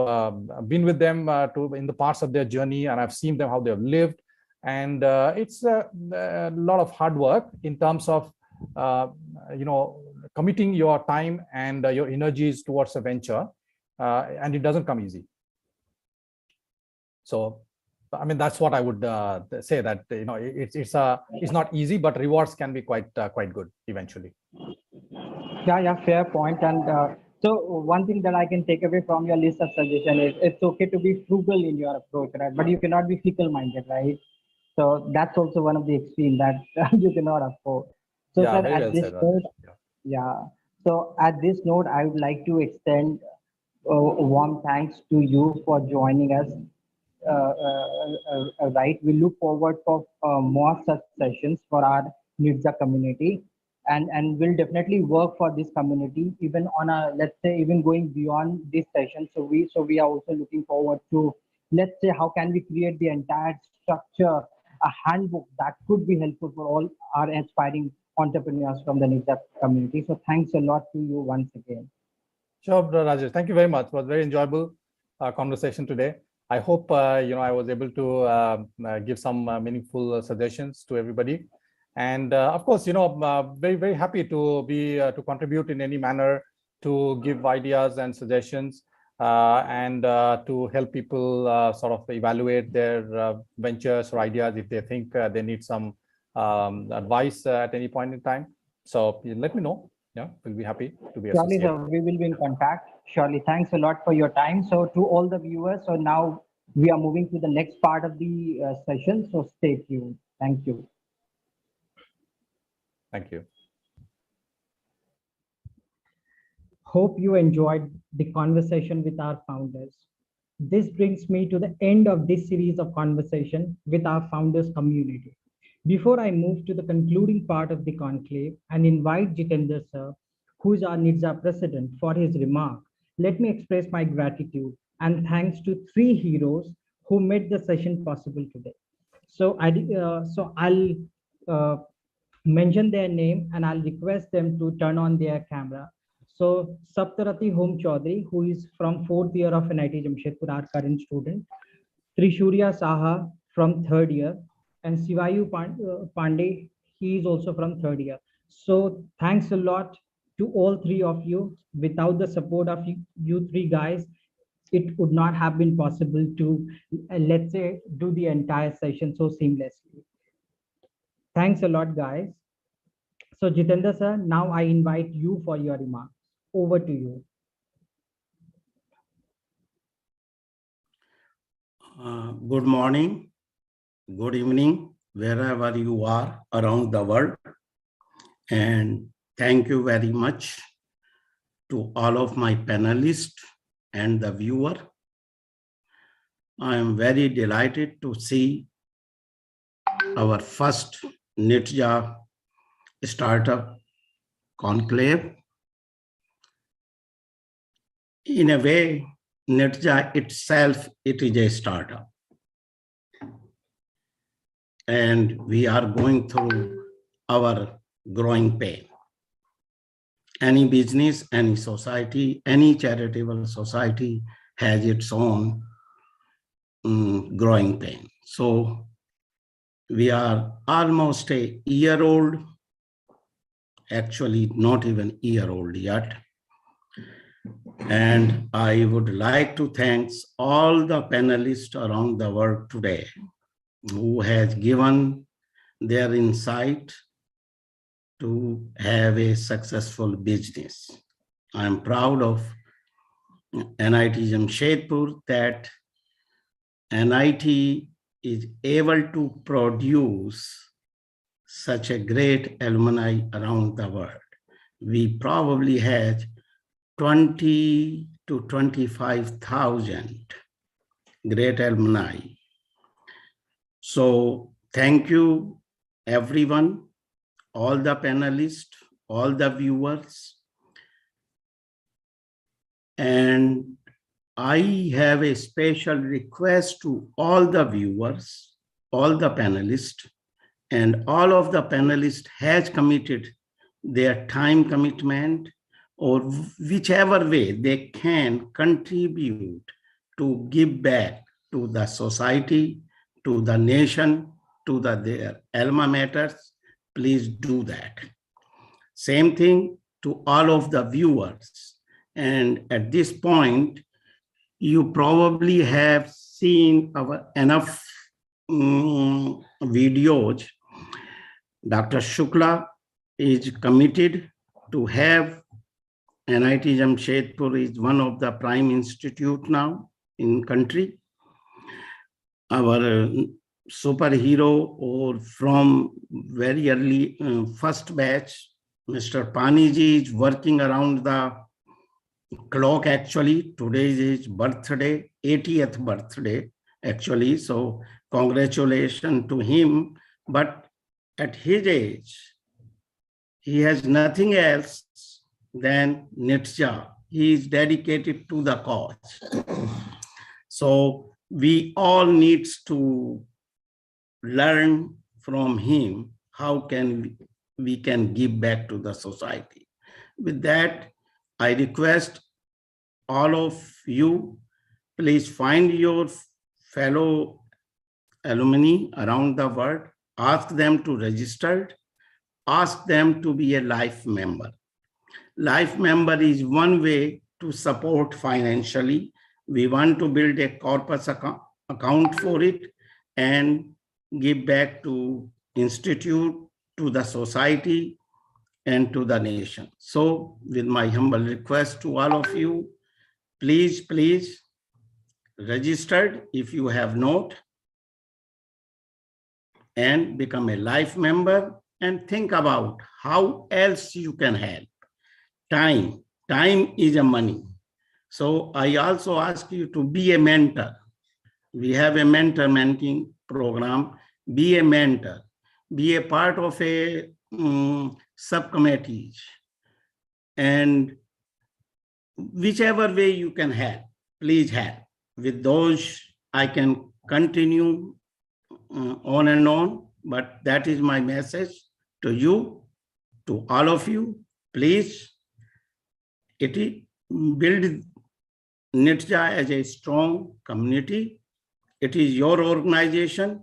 been with them in the parts of their journey, and I've seen them how they've lived. And it's a lot of hard work in terms of committing your time and your energies towards a venture, and it doesn't come easy. So, I mean, that's what I would say, that it's not easy, but rewards can be quite good eventually. Yeah, fair point. And so one thing that I can take away from your list of suggestions is it's okay to be frugal in your approach, right? But you cannot be fickle-minded, right? So that's also one of the extremes that you cannot afford. So, yeah, sir, very at well this said, note, yeah. yeah. So at this note, I would like to extend a warm thanks to you for joining us. Right, we look forward for more such sessions for our NITJAA community, and we'll definitely work for this community even on a, let's say, even going beyond this session. So we are also looking forward to, let's say, how can we create the entire structure, a handbook that could be helpful for all our aspiring entrepreneurs from the NITJAA community. So thanks a lot to you once again. Sure, Rajesh. Thank you very much. It was very enjoyable conversation today. I hope I was able to give some meaningful suggestions to everybody. And of course, very, very happy to be to contribute in any manner, to give ideas and suggestions, and to help people sort of evaluate their ventures or ideas if they think they need some advice at any point in time. So let me know. Yeah, we'll be happy to be associated. Surely, sir, we will be in contact. Surely, thanks a lot for your time. So to all the viewers, so now we are moving to the next part of the session. So stay tuned. Thank you. Thank you. Hope you enjoyed the conversation with our founders. This brings me to the end of this series of conversation with our founders community. Before I move to the concluding part of the conclave and invite Jitendra sir, who is our NITJAA president, for his remark, let me express my gratitude and thanks to 3 heroes who made the session possible today. So I'll mention their name and I'll request them to turn on their camera. So Saptarati Home Chaudhary, who is from 4th year of NIT Jamshedpur, our current student. Trishurya Saha from 3rd year, and Sivayu Pandey, he is also from 3rd year. So thanks a lot to all 3 of you. Without the support of you 3 guys, it would not have been possible to, let's say, do the entire session so seamlessly. Thanks a lot, guys. So Jitendra sir, now I invite you for your remarks. Over to you. Good morning, good evening, wherever you are around the world. And thank you very much to all of my panelists and the viewer. I am very delighted to see our first NITJAA startup conclave. In a way, NITJAA itself, it is a startup. And we are going through our growing pain. Any business, any society, any charitable society has its own growing pain. So we are almost a year old, actually not even year old yet. And I would like to thank all the panelists around the world today who has given their insight to have a successful business. I am proud of NIT Jamshedpur that NIT is able to produce such a great alumni around the world. We probably had 20 to 25,000 great alumni. So thank you, everyone, all the panelists, all the viewers. And I have a special request to all the viewers, all the panelists, and all of the panelists has committed their time commitment or whichever way they can contribute to give back to the society, to the nation, to their alma maters. Please do that. Same thing to all of the viewers. And at this point, you probably have seen our enough videos. Dr. Shukla is committed to have NIT Jamshedpur is one of the prime institute now in country. Our superhero or from very early first batch, Mr. Paniji is working around the clock actually. Today is his birthday, 80th birthday actually. So congratulations to him. But at his age, he has nothing else than NITJAA. He is dedicated to the cause. So we all need to learn from him how can we can give back to the society. With that, I request all of you, please find your fellow alumni around the world, ask them to register, ask them to be a life member. Life member is one way to support financially. We want to build a corpus account for it and give back to institute, to the society, and to the nation. So with my humble request to all of you, please register if you have not and become a life member and think about how else you can help. Time is a money. So I also ask you to be a mentor. We have a mentor mentoring program. Be a mentor, be a part of a subcommittees, and whichever way you can help, please help. With those, I can continue on and on, but that is my message to you, to all of you. Please, build NITJAA as a strong community. It is your organization.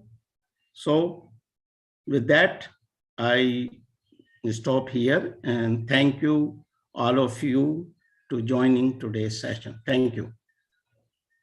So with that, I stop here and thank you, all of you, to joining today's session. Thank you.